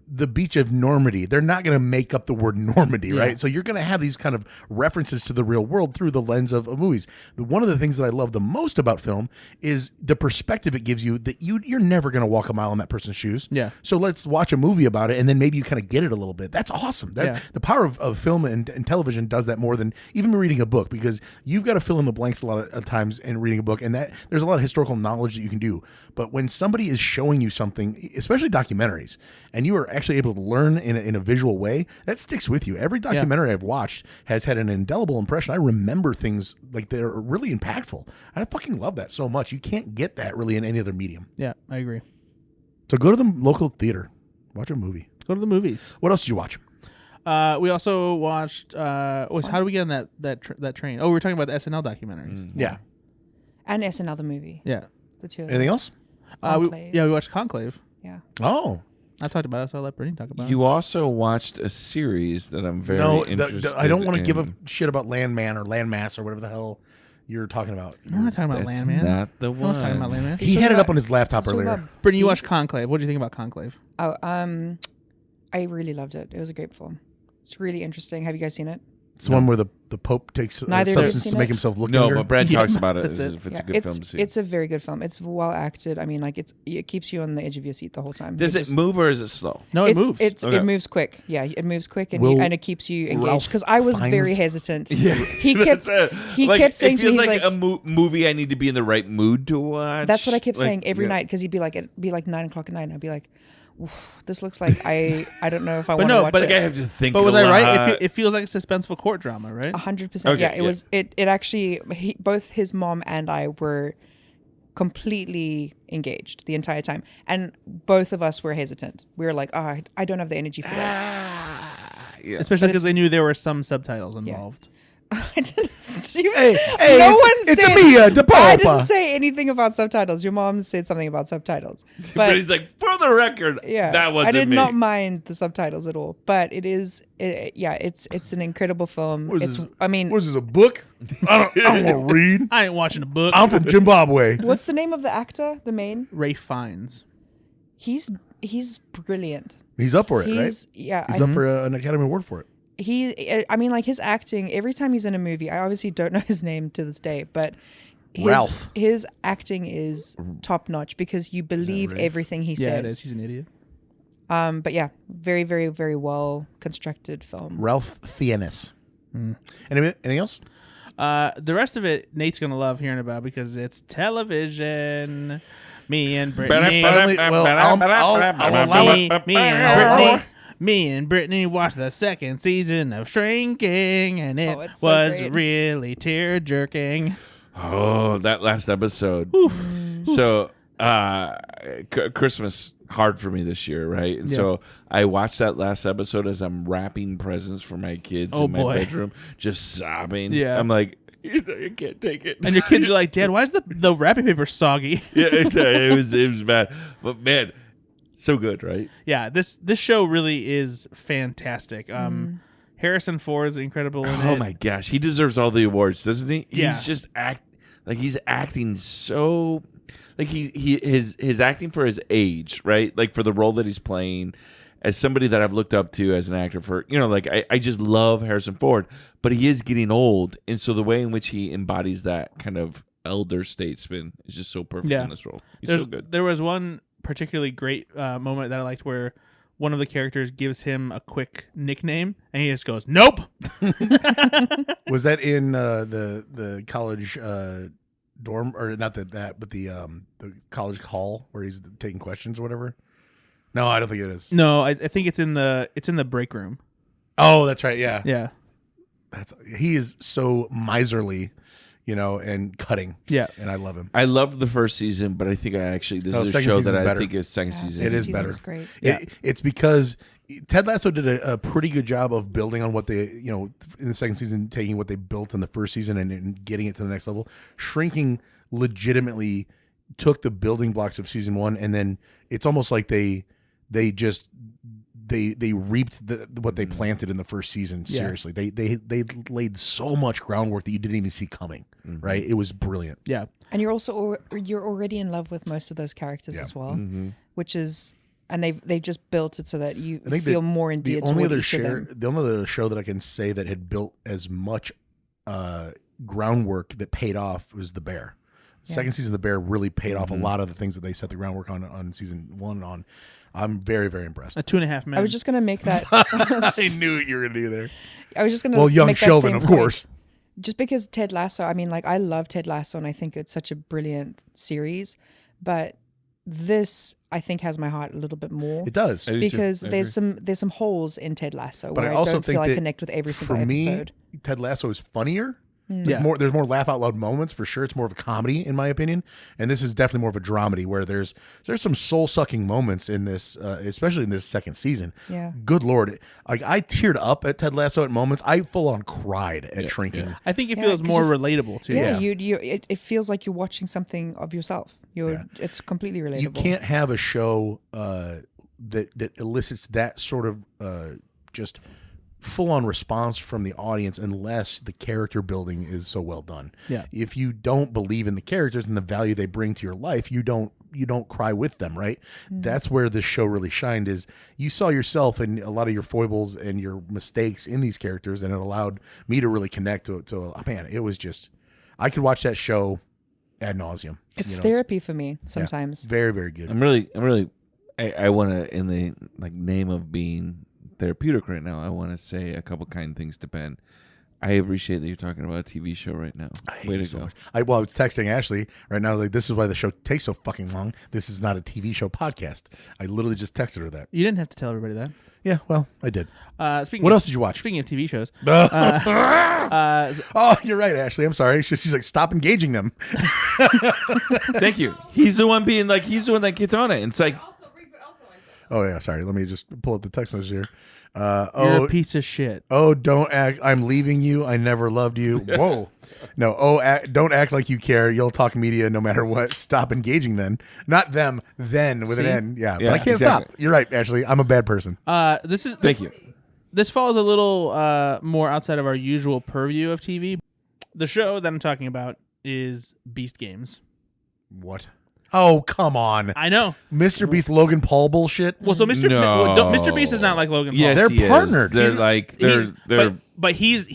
the beach of Normandy. They're not going to make up the word Normandy, right? So you're going to have these kind of references to the real world through the lens of movies. One of the things that I love the most about film is the perspective it gives you that you're never going to walk a mile in that person's shoes. Yeah. So let's watch a movie about it, and then maybe you kind of get it a little bit. That's awesome. The power of film and television does that more than even reading a book, because you've got to fill in the blanks a lot of times in reading a book, and that there's a lot of historical knowledge that you can do. But when somebody is showing you something, especially documentaries, and you are actually able to learn in a visual way, that sticks with you. Every documentary I've watched has had an indelible impression. I remember things like that are really impactful. I fucking love that so much. You can't get that really in any other medium. Yeah, I agree. So go to the local theater, watch a movie. Go to the movies. What else did you watch? We also watched. How do we get on that train? Oh, we were talking about the SNL documentaries. Yeah. And SNL the movie. Yeah. The two. Anything else? Conclave. We watched Conclave. Yeah. Oh. I talked about it, so I'll let Brittney talk about it. You also watched a series that I'm very interested I don't want to give a in. shit about Landman or Landmass or whatever the hell you're talking about. I'm not talking about That's Landman. not the I was talking one. about Landman. He had it up on his laptop earlier. Brittney, you watched Conclave. What do you think about Conclave? Oh, I really loved it. It was a great film. It's really interesting. Have you guys seen it? It's the one where the Pope takes Neither of you substance seen to make it? himself look No, younger. but Brad Yeah, talks about it that's as it. if it's a good film to see. It's a very good film. It's well acted. I mean, like it keeps you on the edge of your seat the whole time. Does it move or is it slow? No, it moves. Okay. It moves quick. Yeah, it moves quick, and, Will and it keeps you engaged. Ralph Because I was very Fiennes- hesitant. Yeah, He kept he Like, kept saying it to me, feels he's like like, a movie I need to be in the right mood to watch. that's what I kept saying every yeah. night, because he'd be like, it'd be like 9 o'clock at night, and I'd be like, "Oof, this looks like I don't know if I want to watch But it. I have to think. But was a I lot. right? It feels like a suspenseful court drama, right? 100%. Okay, Yeah, it yeah. was. It actually. Both his mom and I were completely engaged the entire time, and both of us were hesitant. We were like, "Oh, I don't have the energy for this." Yeah. Especially because they knew there were some subtitles involved. I didn't. Hey, no one it's said. Mia de I didn't Palma. say anything about subtitles. Your mom said something about subtitles, But he's like, for the record, yeah, that wasn't I did me. not mind the subtitles at all. But it's an incredible film. What is It's. this? I mean, What is this, a book? I don't want to read. I ain't watching a book. I'm from Zimbabwe. what's the name of the actor? The main. Rafe Fiennes. He's brilliant. He's up for it, right? Yeah. He's up for an Academy Award for it. I mean, like his acting, every time he's in a movie, I obviously don't know his name to this day, but Ralph. his acting is top notch because you believe everything he Yeah, it says. is. He's an idiot. But yeah, very, very, very well constructed film. Ralph Fiennes. Anything else? The rest of it, Nate's gonna love hearing about because it's television. Me and Brittney. Finally, well, I'll allow it. Me and Brittney watched the second season of Shrinking, and it it's so was great. really tear jerking. Oh, that last episode. So, Christmas hard for me this year, right? And so I watched that last episode as I'm wrapping presents for my kids in my bedroom, just sobbing. Yeah. I'm like, I can't take it. And your kids are like, Dad, why is the wrapping paper soggy? Yeah, it was bad. But man, so good, right? Yeah, this show really is fantastic. Harrison Ford is incredible in it. Oh my gosh, he deserves all the awards, doesn't he? Yeah. He's just he's acting so like his acting for his age, right? Like for the role that he's playing, as somebody that I've looked up to as an actor for, like I just love Harrison Ford, but he is getting old, and so the way in which he embodies that kind of elder statesman is just so perfect in this role. He's so good. There was one particularly great moment that I liked where one of the characters gives him a quick nickname, and he just goes, "Nope." Was that in the college dorm, or not that, but the college hall where he's taking questions or whatever? No, I don't think it is. No, I think it's in the break room. Oh, that's right. Yeah, Yeah, he is so miserly, and cutting. yeah. And I love him. I loved the first season, but I think this is a second show season's that I better. think is second season. It is Season's better. Great. Yeah. It's because Ted Lasso did a pretty good job of building on what they, in the second season, taking what they built in the first season and getting it to the next level. Shrinking legitimately took the building blocks of season 1, and then it's almost like they reaped what they planted in the first season. Seriously, they laid so much groundwork that you didn't even see coming. Right? It was brilliant. Yeah, and you're already in love with most of those characters as well, which is. And they just built it so that you feel more endeared to each of them. The only other show that I can say that had built as much groundwork that paid off was The Bear. Second season of The Bear really paid off a lot of the things that they set the groundwork on season 1 on. I'm very, very impressed. 2.5 Men. I was just going to make that. I knew what you were going to do there. I was just going to. Well, Young make that Sheldon, same of point. course. Just because Ted Lasso, I mean, like I love Ted Lasso, and I think it's such a brilliant series, but this I think has my heart a little bit more. It does, because there's some holes in Ted Lasso but where I also don't think feel I that connect with every single for me, episode. Ted Lasso is funnier. Yeah. There's more laugh out loud moments for sure. It's more of a comedy in my opinion, and this is definitely more of a dramedy where there's some soul sucking moments in this, especially in this second season. Yeah. Good Lord, like I teared up at Ted Lasso at moments. I full on cried at Shrinking. I think it feels more relatable too. Yeah, it feels like you're watching something of yourself. It's completely relatable. You can't have a show that elicits that sort of just full-on response from the audience unless the character building is so well done. Yeah. If you don't believe in the characters and the value they bring to your life, you don't cry with them, right? That's where this show really shined, is you saw yourself and a lot of your foibles and your mistakes in these characters, and it allowed me to really connect to man, it was just, I could watch that show ad nauseum. It's therapy for me sometimes. Very, very good. I want to, in the name of being therapeutic right now, I want to say a couple kind things to Ben. I appreciate that you're talking about a TV show right now. Way to go. I was texting Ashley right now, like, this is why the show takes so fucking long. This is not a TV show podcast. I literally just texted her that. You didn't have to tell everybody that. Yeah, well, I did. What else did you watch? Speaking of TV shows. Oh, you're right, Ashley. I'm sorry. She's like, stop engaging them. Thank you. He's the one that gets on it. It's like, Oh, yeah, sorry. Let me just pull up the text message here. You're a piece of shit. Oh, don't act. I'm leaving you. I never loved you. Whoa. No. Oh, don't act like you care. You'll talk media no matter what. Stop engaging then. Not them, then with an N. Yeah. But I can't stop. You're right, Ashley. I'm a bad person. Thank you. This falls a little more outside of our usual purview of TV. The show that I'm talking about is Beast Games. What? Oh, come on. I know. Mr. Beast, Logan Paul bullshit? Well, so Mr. Beast is not like Logan Paul. Yes, they're partnered. They're but he's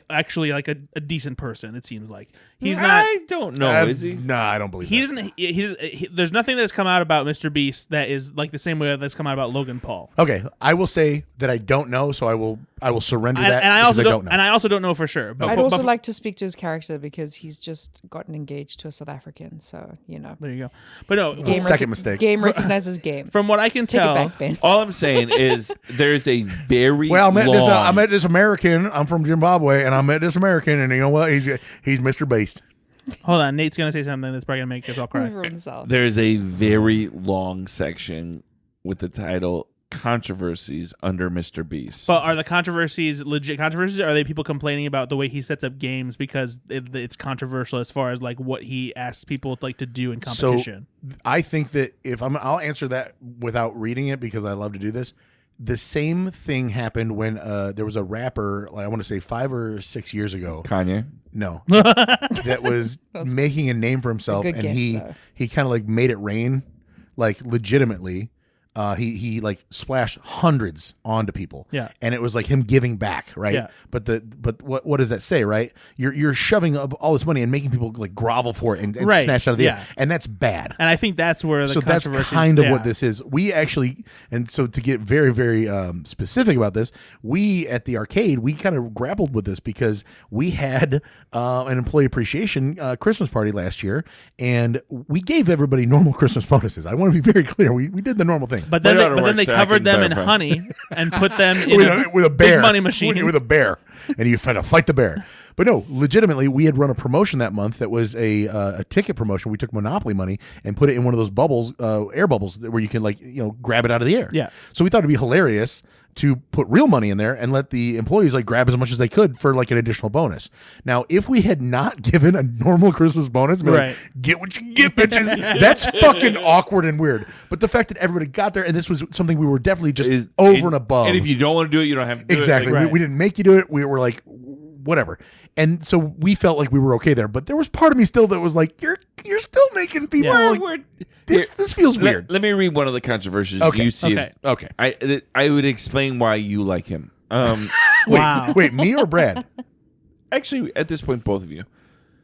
actually a decent person. It seems like he's not. I don't know. Is he? No, I don't believe he that. doesn't. There's nothing that's come out about Mr. Beast that is like the same way that's come out about Logan Paul. Okay, I will say that I don't know, so I will surrender that. And I also don't know. And I also don't know for sure. But I'd also like to speak to his character because he's just gotten engaged to a South African. So there you go. But no, second mistake. Game recognizes game. From what I can Take tell, it back, Ben. All I'm saying is there's a very I met this American. I'm from Zimbabwe, and I met this American, and you know what? He's Mr. Beast. Hold on, Nate's gonna say something that's probably gonna make us all cry. There's a very long section with the title "Controversies under Mr. Beast." But are the controversies legit controversies? Or are they people complaining about the way he sets up games because it's controversial as far as like what he asks people to do in competition? So I think that I'll answer that without reading it because I love to do this. The same thing happened when there was a rapper, I want to say 5 or 6 years ago. Kanye? No. that was making a name for himself, and he kind of made it rain, legitimately. He splashed hundreds onto people. Yeah. And it was like him giving back, right? Yeah. But what does that say, right? You're shoving up all this money and making people grovel for it and snatch it out of the air. And that's bad. And I think that's where the that's kind of what this is. We actually, and so to get very, very specific about this, we at the arcade, we kind of grappled with this because we had an employee appreciation Christmas party last year, and we gave everybody normal Christmas bonuses. I want to be very clear. We did the normal thing. But then they covered them in honey and put them in with a bear big money machine with a bear, and you had to fight the bear. But no, legitimately, we had run a promotion that month that was a ticket promotion. We took Monopoly money and put it in one of those bubbles, air bubbles, where you can grab it out of the air. Yeah. So we thought it'd be hilarious to put real money in there and let the employees grab as much as they could for an additional bonus. Now, if we had not given a normal Christmas bonus, get what you get, bitches, that's fucking awkward and weird. But the fact that everybody got there, and this was something we were definitely just over and above. And if you don't want to do it, you don't have to do exactly. it. We didn't make you do it. We were like, whatever. And so we felt like we were okay there. But there was part of me still that was like, you're still making people. Yeah. This feels weird. Let me read one of the controversies. Okay. You see Okay. I would explain why you like him. Wow. Wait, me or Brad? Actually, at this point, both of you.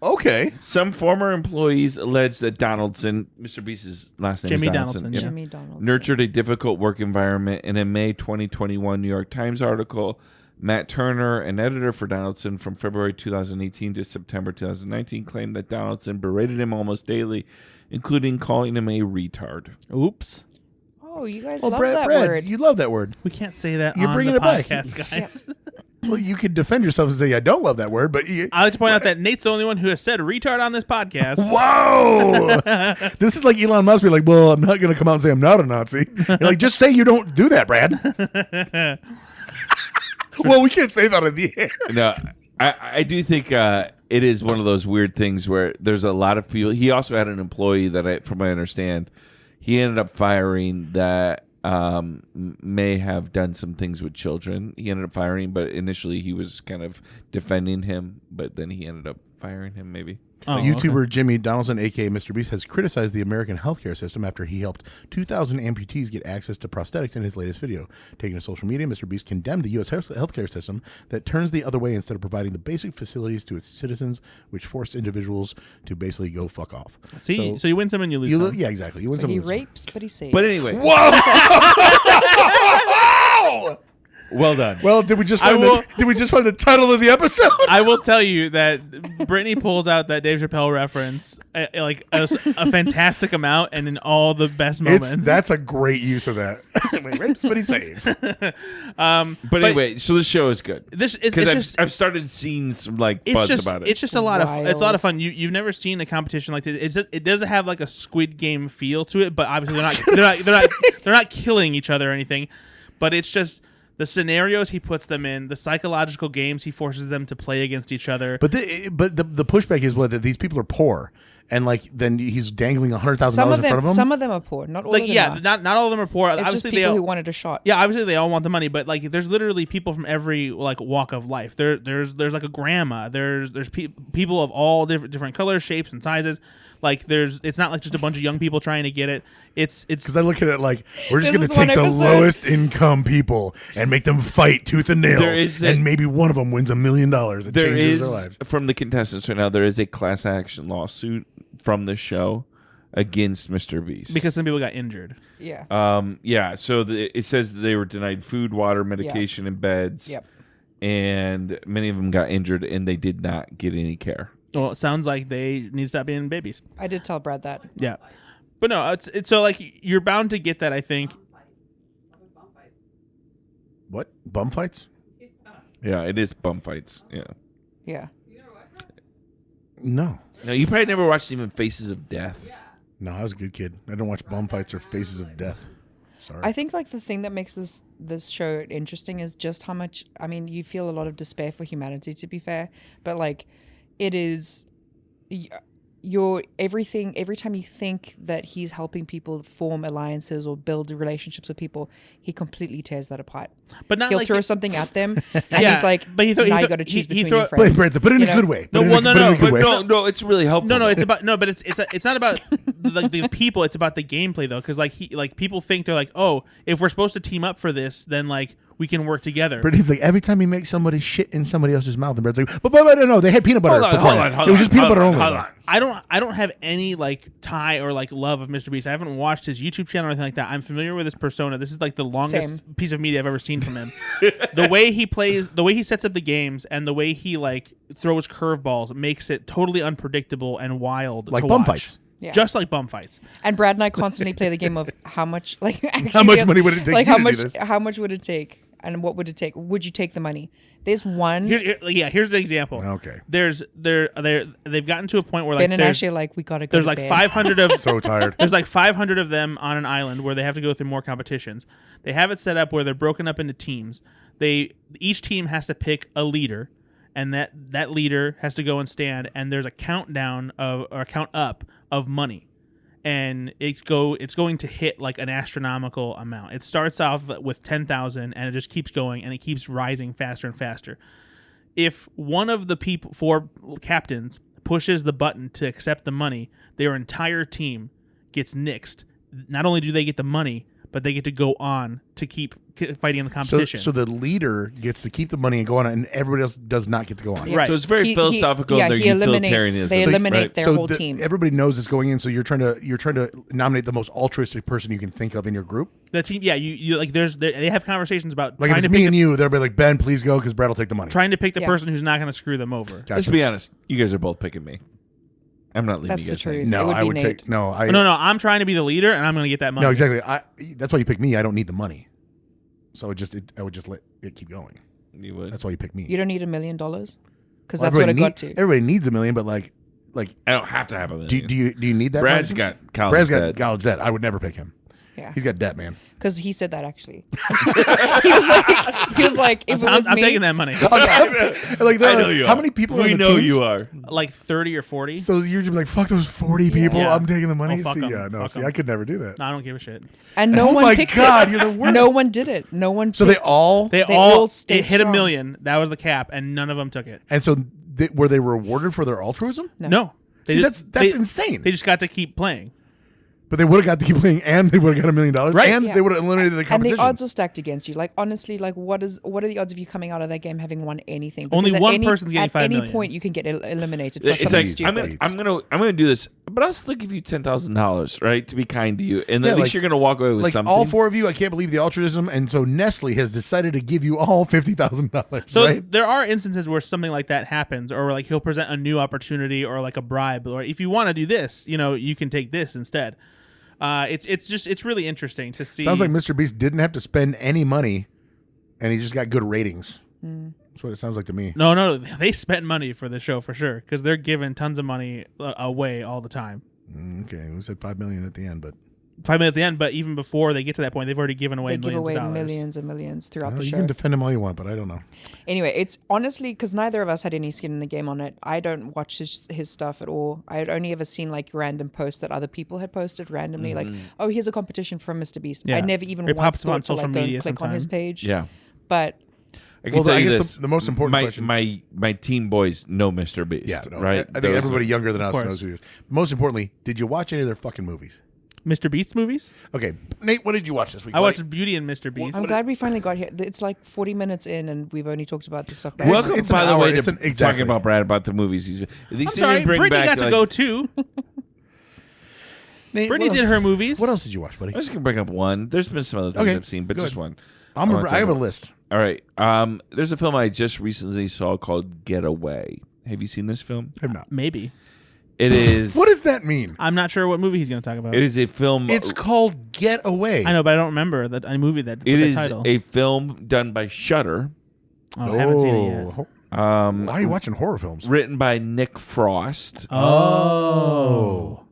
Okay. Some former employees allege that Donaldson, Mr. Beast's last name Jimmy is Donaldson, Donaldson, yeah. Jimmy Donaldson. nurtured a difficult work environment. In a May 2021 New York Times article, Matt Turner, an editor for Donaldson from February 2018 to September 2019, claimed that Donaldson berated him almost daily, including calling him a retard. Oops. Oh, you guys Well, love Brad, that Brad, word. you love that word. We can't say that You're on bringing the it back. podcast, guys. Well, you could defend yourself and say, I don't love that word, but I like to point out that Nate's the only one who has said retard on this podcast. Whoa! This is like Elon Musk be like, well, I'm not going to come out and say I'm not a Nazi. You're like, just say you don't do that, Brad. Well, we can't say that in the air. No, I do think it is one of those weird things where there's a lot of people. He also had an employee that, from what I understand, he ended up firing that may have done some things with children. He ended up firing, but initially he was kind of defending him, but then he ended up firing him maybe. Oh, YouTuber okay. Jimmy Donaldson, a.k.a. Mr. Beast, has criticized the American healthcare system after he helped 2,000 amputees get access to prosthetics in his latest video. Taking to social media, Mr. Beast condemned the U.S. healthcare system that turns the other way instead of providing the basic facilities to its citizens, which forced individuals to basically go fuck off. See, so you win some and you lose some. Yeah, exactly. You win So some. he you lose some. rapes, but he saves. But anyway, Whoa! well done. Well, did we just find the title of the episode? I will tell you that Brittney pulls out that Dave Chappelle reference a fantastic amount and in all the best moments. That's a great use of that. Wait, rapes, but he saves. But anyway, so the show is good. Because I've started seeing some buzz about it. It's just a lot Wild. of fun. You've never seen a competition like this. It doesn't have like a Squid Game feel to it, but obviously they're not killing each other or anything. But it's just the scenarios he puts them in, the psychological games he forces them to play against each other. But the pushback is that these people are poor, and then he's dangling $100,000 in front of them. Some of them are poor. Not all of them are. not all of them are poor. It's Obviously, just people who wanted a shot. Yeah, obviously they all want the money, but there's literally people from every walk of life. There's like a grandma. There's people of all different colors, shapes, and sizes. It's not like just a bunch of young people trying to get it. It's because I look at it like we're just This going to is one take the episode. lowest income people and make them fight tooth and nail, and maybe one of them wins $1 million. It There changes is, their lives. from the contestants right now, there is a class action lawsuit from the show against Mr. Beast. because some people got injured. Yeah. So it says that they were denied food, water, medication, and beds. Yep. And many of them got injured, and they did not get any care. Well, it sounds like they need to stop being babies. I did tell Brad that. Yeah, but no, it's so you're bound to get that. I think. What? Bum fights? Yeah, it is bum fights. Yeah. Yeah. No. No, you probably never watched even Faces of Death. No, I was a good kid. I don't watch bum fights or faces of death. Sorry. I think the thing that makes this show interesting is just how much. I mean, you feel a lot of despair for humanity, to be fair, but it is. You're everything. Every time you think that he's helping people form alliances or build relationships with people, he completely tears that apart. But not He'll like throw something at them, and Yeah, he's like, but now you got to choose between your Wait, friends. Brad, put it in You a know? good way. No, Put it in well, a- no, put it in no, a good But way. it's really helpful. No, it's about but it's not about the people. It's about the gameplay though, because people think they're like, oh, if we're supposed to team up for this, then we can work together. But he's like, every time he makes somebody shit in somebody else's mouth, and Brad's like, but no, they had peanut butter. Hold beforehand. on. It was just peanut butter only. Hold on. I don't have any tie or love of Mr. Beast. I haven't watched his YouTube channel or anything like that. I'm familiar with his persona. This is the longest piece of media I've ever seen from him. The way he plays, the way he sets up the games, and the way he throws curveballs makes it totally unpredictable and wild. Like to bum watch. fights. Yeah. Just like bum fights. And Brad and I constantly play the game of how much, actually, How much money would it take you how to much, do this? How much would it take? and what would it take? Would you take the money? There's one. Here's the example. Okay. They've gotten to a point where like Ben and Ashley are like, we gotta go. there's to like bed. 500 of So tired. there's like 500 of them on an island where they have to go through more competitions. They have it set up where they're broken up into teams. Each team has to pick a leader, and that leader has to go and stand. And there's a countdown or a count up of money, and it's going to hit like an astronomical amount. It starts off with 10,000, and it just keeps going, and it keeps rising faster and faster. If one of the 4 captains pushes the button to accept the money, their entire team gets nixed. Not only do they get the money, but they get to go on to keep fighting in the competition. So the leader gets to keep the money and go on, and everybody else does not get to go on. Yeah. Right. So it's very philosophical in their utilitarianism. They eliminate right? their So whole team. everybody knows it's going in. So you're trying to nominate the most altruistic person you can think of in your group. The team, yeah, you like. They have conversations about Like if trying it's to me pick and you, they'll be like, Ben, please go because Brad will take the money. trying to pick the Yeah. person who's not going to screw them over. Gotcha. Let's be honest. You guys are both picking me. I'm not leaving That's you the guys. truth. hanging. It No, would I be would Nate. take no. No, I'm trying to be the leader, and I'm going to get that money. No, exactly. That's why you pick me. I don't need the money, so I would just let it keep going. You would. That's why you pick me. You don't need $1 million because Well, that's what it got to. Everybody needs $1 million, but like, I don't have to have a million. do you need that? Brad's much? got college Brad's got debt. college debt. I would never pick him. Yeah, He's got debt, man. because he said that actually. he was like, if it was I'm me, taking that money. Like, I know you how are. many people are We on the know teams? you are. Like 30 or 40. So you're just like, fuck those 40 people. Yeah. I'm taking the money. Oh, fuck see, 'em. yeah, no, Fuck see, 'em. I could never do that. No, I don't give a shit. and no Oh one my picked God, it. you're the worst. No one did it. No one. So they picked- all, They They all all it stayed hit $1 strong. million. That was the cap, and none of them took it. and so were they rewarded for their altruism? No. They See, just- that's they- insane. They just got to keep playing. But they would have got to keep playing, and they would have got $1 million, Right. and Yeah. they would have eliminated the And competition. the odds are stacked against you. Like honestly, like what are the odds of you coming out of that game having won anything? Only Because at one any- person's getting at $5 any million. point you can get eliminated for It's something like stupid. I'm gonna do this, but I'll still give you $10,000, right, to be kind to you, and Yeah, at least like- you're gonna walk away with like something. all 4 of you, I can't believe the altruism, and so Nestle has decided to give you all $50,000. So right? there are instances where something like that happens, or like he'll present a new opportunity, or like a bribe, or if you want to do this, you can take this instead. It's really interesting to see. Sounds like Mr. Beast didn't have to spend any money, and he just got good ratings. That's what it sounds like to me. No, they spent money for the show for sure because they're giving tons of money away all the time. Okay, we said $5 million at the end, but $5 million at the end, but even before they get to that point, they've already given away They give millions away of dollars. millions and millions throughout the you show. can defend him all you want, but I don't know. Anyway, it's honestly because neither of us had any skin in the game on it. I don't watch his stuff at all. I had only ever seen like random posts that other people had posted randomly, like, "Oh, here's a competition from Mr. Beast." Yeah. I never even It once pops up on thought to social like go media and click on his sometime. page. Yeah, But I can Well, tell I you guess this. the most important my, question- my teen boys know Mr. Beast. Yeah, no, right. I think everybody younger than us course. knows who he is. Most importantly, did you watch any of their fucking movies? Mr. Beast movies? Okay, Nate, what did you watch this week? I watched Beauty and Mr. Beast. I'm glad we finally got here. It's like 40 minutes in, and we've only talked about this stuff. Well, Welcome, it's an by the hour. way, It's to an- exactly. talking about Brad about the movies. At least I'm sorry, bring Brittney back, got to like- go too. Nate, Brittney what did else- her movies. What else did you watch, buddy? I'm just gonna bring up one. There's been some other things Okay, I've seen, but go just ahead. one. I have a list. All right. There's a film I just recently saw called Getaway. Have you seen this film? I'm not. Maybe. It is. What does that mean? I'm not sure what movie he's going to talk about. It is a film. It's called Get Away. I know, but I don't remember a movie that It with is that title. a film done by Shudder. Oh, I haven't seen it yet. Why are you watching horror films? Written by Nick Frost. Oh.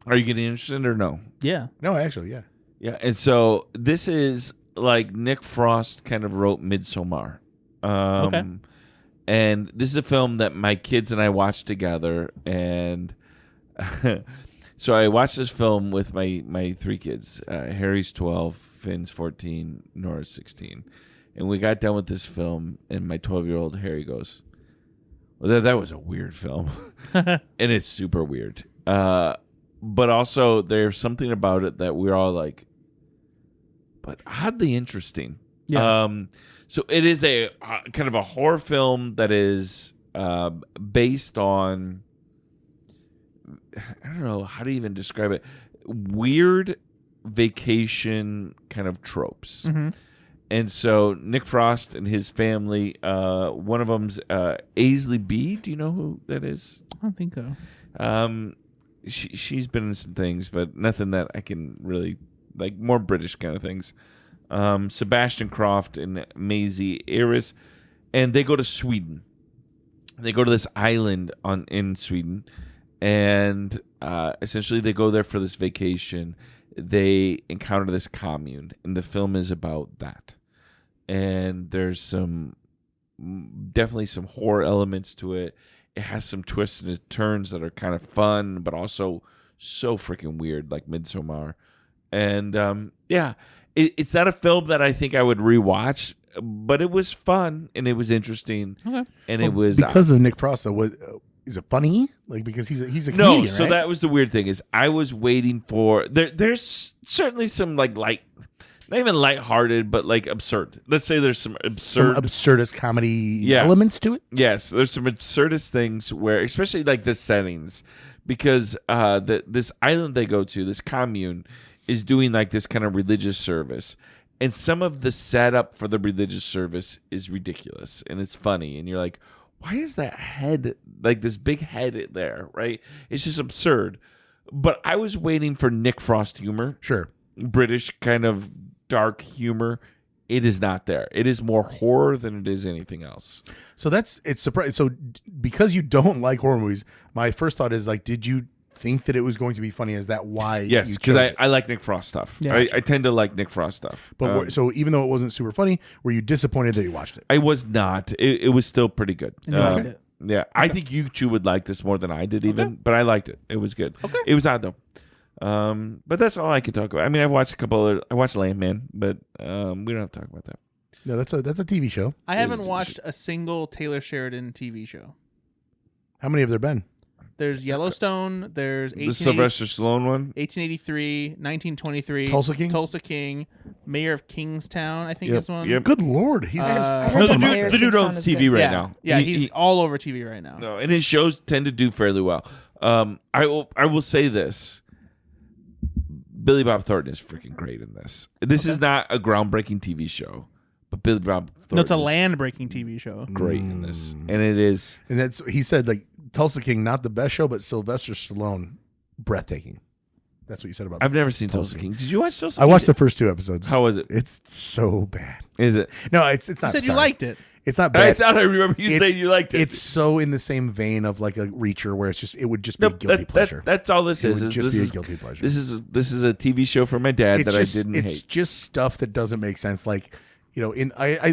Are you getting interested or no? Yeah. No, actually, yeah. Yeah, and so this is like Nick Frost kind of wrote Midsommar. Okay. And this is a film that my kids and I watched together, and so I watched this film with my 3 kids. Harry's 12, Finn's 14, Nora's 16. And we got done with this film, and my 12-year-old Harry goes, well, that was a weird film. And it's super weird. But also, there's something about it that we're all like, but oddly interesting. Yeah. So it is a kind of a horror film that is based on, I don't know how to even describe it, weird vacation kind of tropes. Mm-hmm. And so Nick Frost and his family, one of them's Aisley B. Do you know who that is? I don't think so. She's been in some things, but nothing that I can really like. More British kind of things. Sebastian Croft and Maisie Iris, and they go to Sweden. They go to this island in Sweden, and essentially they go there for this vacation. They encounter this commune, and the film is about that. And there's definitely some horror elements to it. It has some twists and turns that are kind of fun, but also so freaking weird, like Midsommar. And it's not a film that I think I would rewatch, but it was fun and it was interesting. Okay. And it was because of Nick Frost. Though, is it funny? Like because he's a comedian, no. So right? that was the weird thing is I was waiting for there's certainly some like light. Not even lighthearted, but like absurd. Let's say there's some absurdist comedy elements to it. Yes, there's some absurdist things where, especially like the settings, because this island they go to, this commune, is doing like this kind of religious service, and some of the setup for the religious service is ridiculous and it's funny, and you're like, why is that head like this big head there? Right? It's just absurd. But I was waiting for Nick Frost humor, sure, British kind of dark humor. It is not there. It is more horror than it is anything else. So it's surprising. So because you don't like horror movies, my first thought is like, did you think that it was going to be funny? Is that why? Yes, because I like Nick Frost stuff. Yeah. I tend to like Nick Frost stuff. But so even though it wasn't super funny, were you disappointed that you watched it? I was not. It was still pretty good. And you liked it? Yeah, okay. I think you two would like this more than I did even, but I liked it. It was good. Okay. It was odd though. But that's all I can talk about. I mean, I watched Landman, but we don't have to talk about that. No, that's a TV show. I haven't watched a single Taylor Sheridan TV show. How many have there been? There's Yellowstone. There's the Sylvester Stallone one. 1883, 1923. Tulsa King. Mayor of Kingstown, I think is one. Yep. Good Lord, he's the dude owns TV right now. Yeah, he's all over TV right now. No, and his shows tend to do fairly well. I will say this. Billy Bob Thornton is freaking great in this. This is not a groundbreaking TV show, but Billy Bob Thornton. No, it's a land-breaking TV show. Great in this, and it is. And that's he said like Tulsa King, not the best show, but Sylvester Stallone, breathtaking. That's what you said about. I've never seen Tulsa King. Did you watch Tulsa King? I watched the first 2 episodes. How was it? It's so bad. Is it? No, it's not. You said you liked it. It's not bad. I thought I remember you saying you liked it. It's so in the same vein of like a Reacher, where it would just be a guilty pleasure. That's all this is. Just be a guilty pleasure. This is a TV show for my dad that I didn't hate. It's just stuff that doesn't make sense. Like, you know,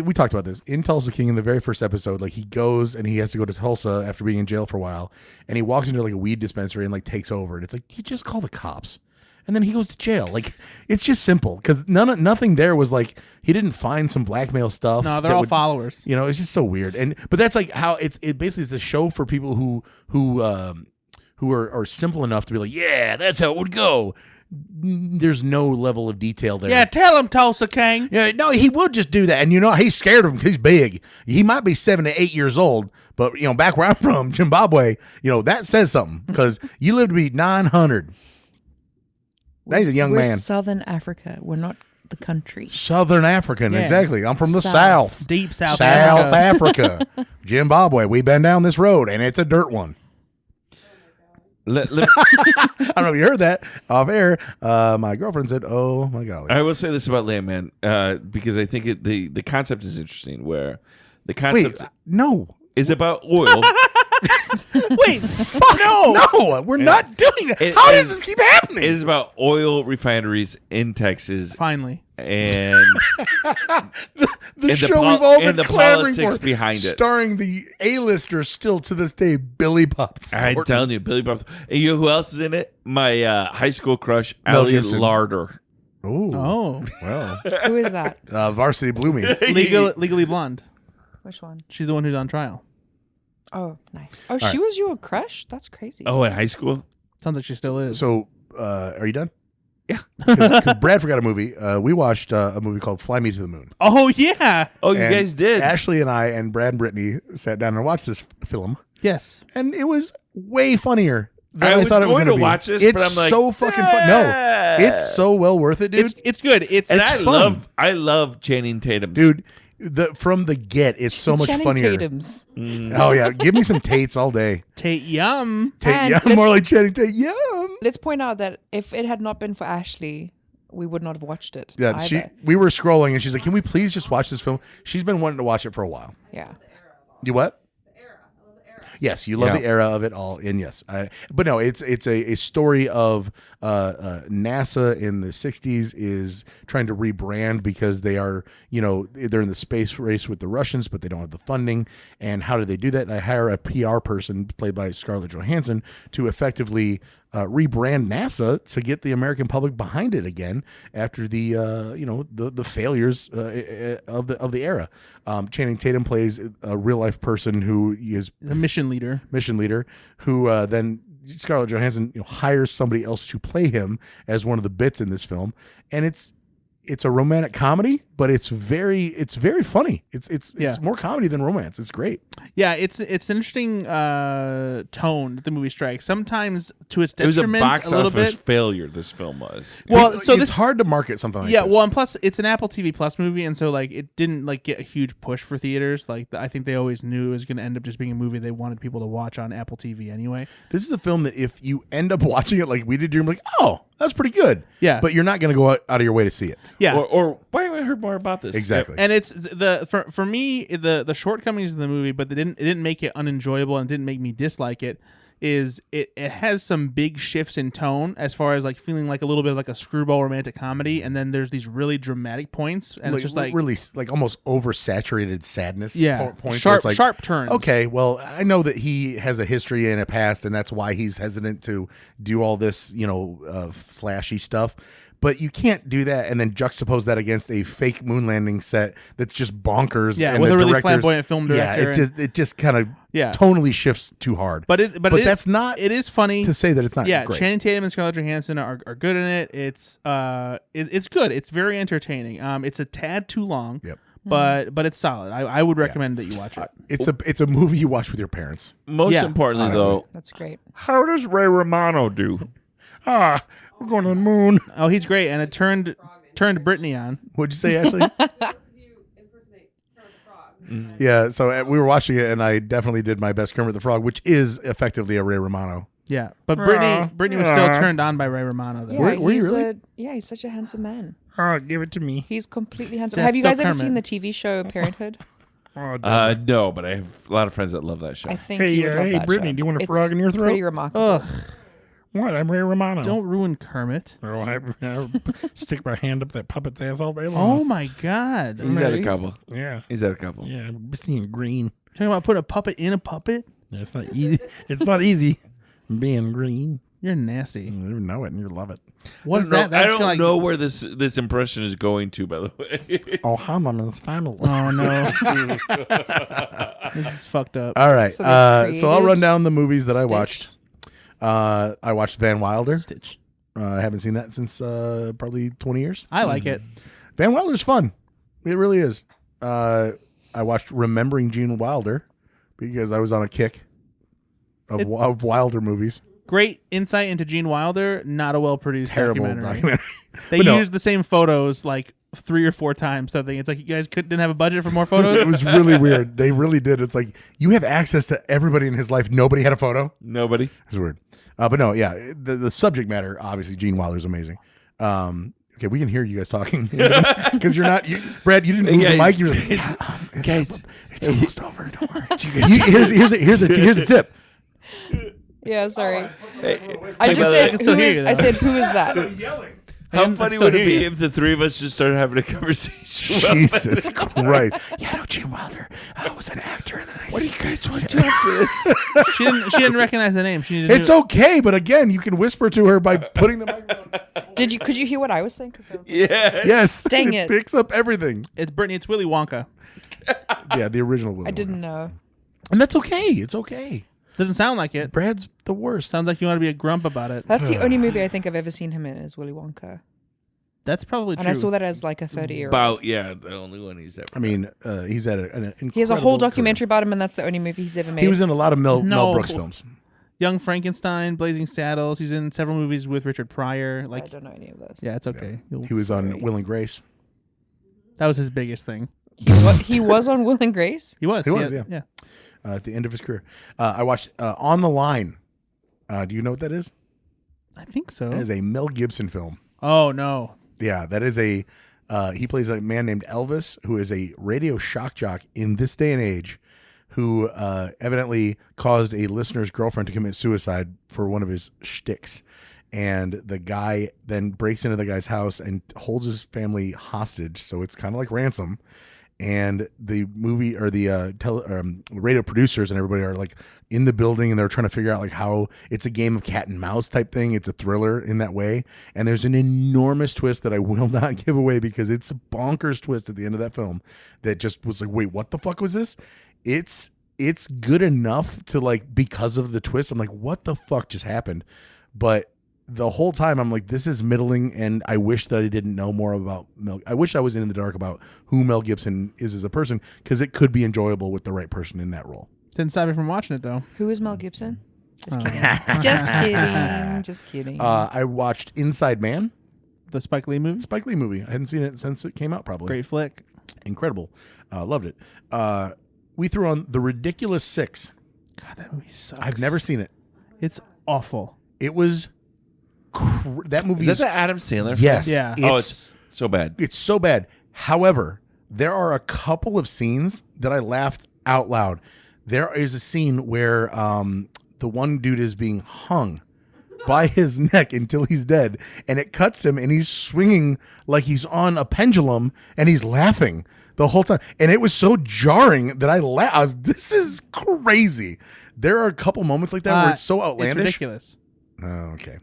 we talked about this in Tulsa King in the very first episode. Like he goes and he has to go to Tulsa after being in jail for a while, and he walks into like a weed dispensary and like takes over, and it's like, you just call the cops. And then he goes to jail. Like, it's just simple because nothing there was like he didn't find some blackmail stuff. No, they're all followers. You know, it's just so weird. But that's like how it basically is a show for people who are simple enough to be like, yeah, that's how it would go. There's no level of detail there. Yeah, tell him, Tulsa King. Yeah, no, he would just do that. And you know, he's scared of him because he's big. He might be 7 to 8 years old, but you know, back where I'm from, Zimbabwe, you know, that says something because you live to be 900. Now he's a young man. Southern Africa. We're not the country. Southern African, exactly. I'm from the South. Deep South Africa. Zimbabwe. We've been down this road, and it's a dirt one. I don't know if you heard that off air. My girlfriend said, oh, my golly. I will say this about Landman, because I think the concept is interesting, where the concept is about oil. Wait, fuck no, we're not doing that. How does this keep happening? It is about oil refineries in Texas. Finally. And the show we've all been the clamoring politics for, behind it. Starring the A-lister still to this day, Billy Bob Thornton. I'm telling you, Billy Bob. And you know who else is in it? My high school crush, Elliot Larder. Oh, well. Who is that? Varsity Blooming. Legally Blonde. Which one? She's the one who's on trial. Oh, nice. Oh, she was your crush? That's crazy. Oh, in high school? Sounds like she still is. So, are you done? Yeah. Because Brad forgot a movie. We watched a movie called Fly Me to the Moon. Oh, yeah. Oh, you guys did. Ashley and I and Brad and Brittney sat down and watched this film. Yes. And it was way funnier than I thought it was going to be. Watch this, it's but I'm like, so fucking fun. No, it's so well worth it, dude. It's good. I love Channing Tatum. Dude. From the get, it's so much Channing funnier. Tatum's. Oh yeah, give me some Tates all day. Tate Yum. Tate Yum, more like Channing Tate Yum. Let's point out that if it had not been for Ashley, we would not have watched it. Yeah, either. we were scrolling and she's like, "Can we please just watch this film?" She's been wanting to watch it for a while. Yeah. You what? The era. I love the era. Yes, you love Yeah. the era of it all, and yes, but no, it's a story of NASA in the '60s is trying to rebrand because they are they're in the space race with the Russians, but they don't have the funding. And how do they do that? They hire a PR person played by Scarlett Johansson to effectively rebrand NASA to get the American public behind it again after the the failures of the era. Channing Tatum plays a real life person who is The mission leader. who then Scarlett Johansson hires somebody else to play him as one of the bits in this film, and it's a romantic comedy, but it's very funny. It's more comedy than romance. It's great. Yeah, it's an interesting tone that the movie strikes. Sometimes to its It was a detriment, box little office bit. failure. This film was. Well, so it's this hard to market something like yeah, this. well, and plus it's an Apple TV Plus movie, and so like it didn't like get a huge push for theaters. Like I think they always knew it was going to end up just being a movie they wanted people to watch on Apple TV anyway. This is a film that if you end up watching it like we did, you're like, oh, that's pretty good. Yeah. But you're not going to go out of your way to see it. Yeah, Or why haven't I heard more about this? Exactly. and it's for me the shortcomings of the movie, but it didn't make it unenjoyable and didn't make me dislike it. Is it has some big shifts in tone as far as like feeling like a little bit of like a screwball romantic comedy, and then there's these really dramatic points, and it's just like really like almost oversaturated sadness. Points where sharp it's like, sharp turns. Okay, well, I know that he has a history and a past, and that's why he's hesitant to do all this, flashy stuff. But you can't do that and then juxtapose that against a fake moon landing set that's just bonkers. Yeah, and with the a really director's- flamboyant film director. Yeah, it just kind of Yeah. tonally shifts too hard. But that's not it is funny to say that it's not yeah, great. Channing Tatum and Scarlett Johansson are good in it. It's good. It's very entertaining. It's a tad too long. Yep. But it's solid. I would recommend that you watch it. It's a movie you watch with your parents. Most Yeah, importantly, honestly. though, That's great. how does Ray Romano do? We're going to the moon. Oh, he's great, and it turned Brittney on. What'd you say, Ashley? Most of you impersonate Kermit the Frog. Yeah, so we were watching it, and I definitely did my best Kermit the Frog, which is effectively a Ray Romano. Yeah, but Brittany was still turned on by Ray Romano. Though. Yeah, Were you he's really? he's such a handsome man. Oh, give it to me. He's completely handsome. That's Have you still guys ever Kermit. seen the TV show Parenthood? No, but I have a lot of friends that love that show. I think you would love that Brittany, show. do you want a It's frog in your throat? Pretty remarkable. Ugh! What? I'm Ray Romano. Don't ruin Kermit. Oh, I stick my hand up that puppet's ass all day Oh long. my God! He's had a couple. Yeah. He's had a couple. Yeah, I'm seeing green. Talking about putting a puppet in a puppet. Yeah, it's not easy. It's not easy being green. You're nasty. You know it, and you love it. What is I that? That's don't like, know where this impression is going to, by the way. Oh, I'm in his family. Oh no! This is fucked up. All right, So they've so I'll created run down the movies that I Stitch. watched. I watched Van Wilder. Stitch. I haven't seen that since probably 20 years. I like it. Van Wilder's fun. It really is. I watched Remembering Gene Wilder because I was on a kick of Wilder movies. Great insight into Gene Wilder. Not a well produced Terrible documentary. documentary. They But no. used the same photos like 3 or 4 times. So I think it's like you guys didn't have a budget for more photos. It was really weird. They really did. It's like you have access to everybody in his life. Nobody had a photo. Nobody. It's weird. But no, yeah, the subject matter, obviously, Gene Wilder's amazing. Okay, we can hear you guys talking because you're not, Brad. You didn't move the mic. You're like, Guys, it's almost over. Don't worry. Here's a tip. Yeah, sorry. Hey, I by just the said, way, still who hear is? you, I though. said, who is that? Yelling. how I'm funny still would it hear be you. if the three of us just started having a conversation? about Jesus Christ. Yeah, no, Gene Wilder was an actor. In the What do you guys want to do after this? She didn't recognize the name. She needed It's okay, but again, you can whisper to her by putting the microphone. Could you hear what I was saying? 'Cause I was- Yeah. Yes. Dang it it. picks up everything. It's Brittany. It's Willy Wonka. Yeah, the original Willy I Wonka. didn't know. And that's okay. It's okay. Doesn't sound like it. Brad's the worst. Sounds like you want to be a grump about it. That's the only movie I think I've ever seen him in is Willy Wonka, That's probably true. and I saw that as like a 30-year-old. About the only one he's ever. I mean, he's at an incredible He has a whole career. documentary about him, and that's the only movie he's ever made. He was in a lot of Mel No. Brooks films. Young Frankenstein, Blazing Saddles. He's in several movies with Richard Pryor. I Like, don't know any of those. yeah, it's okay. You'll- He was on Sorry. Will and Grace. That was his biggest thing. He was on Will and Grace. He was. He was, yeah. yeah. At the end of his career. I watched On the Line. Do you know what that is? I think so. That is a Mel Gibson film. Oh no, Yeah, that is a. He plays a man named Elvis, who is a radio shock jock in this day and age, who evidently caused a listener's girlfriend to commit suicide for one of his shticks. And the guy then breaks into the guy's house and holds his family hostage. So it's kind of like ransom. And the movie or the radio producers and everybody are like in the building, and they're trying to figure out like how it's a game of cat and mouse type thing. It's a thriller in that way. And there's an enormous twist that I will not give away because it's a bonkers twist at the end of that film that just was like, wait, what the fuck was this? It's good enough to like, because of the twist, I'm like, what the fuck just happened? But the whole time I'm like, this is middling, and I wish that I didn't know more about Mel. I wish I was in the dark about who Mel Gibson is as a person, because it could be enjoyable with the right person in that role. Didn't stop me from watching it though. Who is Mel Gibson? Just kidding. Just kidding. I watched Inside Man, The Spike Lee movie. Spike Lee movie. I hadn't seen it since it came out. Probably Great flick. incredible. Loved it. We threw on The Ridiculous Six. God, that movie sucks. I've never seen it. It's awful. It was that movie. Is that the Adam Sandler? Yes. Yeah. It's so bad. It's so bad. However, there are a couple of scenes that I laughed out loud. There is a scene where the one dude is being hung by his neck until he's dead, and it cuts him, and he's swinging like he's on a pendulum, and he's laughing the whole time. And it was so jarring that I laughed. This is crazy. There are a couple moments like that where it's so outlandish. It's ridiculous. Oh, okay.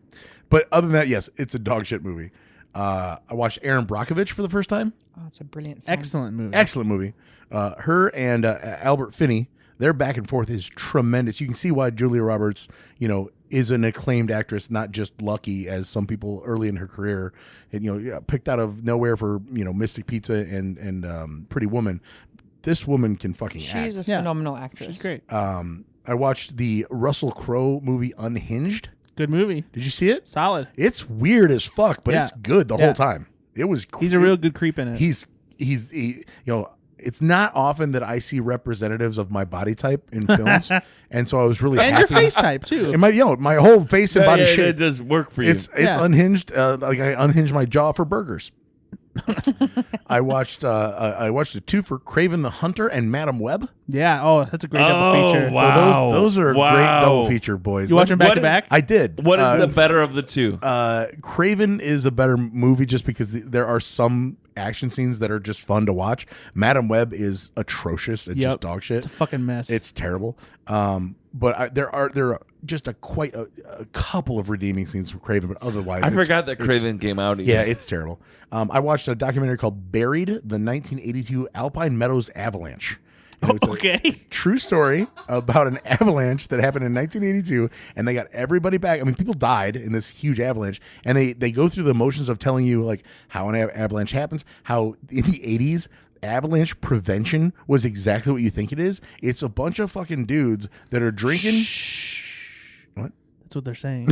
But other than that, yes, it's a dog shit movie. I watched Erin Brockovich for the first time. Oh, it's a brilliant film. Excellent movie. Excellent movie. Her and Albert Finney, their back and forth is tremendous. You can see why Julia Roberts, is an acclaimed actress, not just lucky as some people early in her career, and, picked out of nowhere for Mystic Pizza and Pretty Woman. This woman can fucking act. She's a phenomenal actress. She's great. I watched the Russell Crowe movie Unhinged. Good movie. Did you see it? Solid. It's weird as fuck, but it's good the whole time. It was. He's a real good creep in it. It's not often that I see representatives of my body type in films, and so I was really and happy. your face type too. And my whole face and body It shape. does work for you. It's unhinged. Like I unhinged my jaw for burgers. I watched the two for Craven the Hunter and Madam Web. Yeah. Oh, that's a great double feature. Wow. So those are great double feature, boys. You watch them back to What back? I did. What is the better of the two? Craven is a better movie just because there are some action scenes that are just fun to watch. Madam Web is atrocious and just dog shit. It's a fucking mess. It's terrible. But there are just quite a couple of redeeming scenes from Craven, but otherwise, I forgot that Craven came out. Yeah, it's terrible. I watched a documentary called Buried: The 1982 Alpine Meadows Avalanche. And it's okay. a true story about an avalanche that happened in 1982, and they got everybody back. I mean, people died in this huge avalanche, and they go through the motions of telling you like how an avalanche happens, how in the 80s avalanche prevention was exactly what you think it is. It's a bunch of fucking dudes that are drinking. What? That's what they're saying.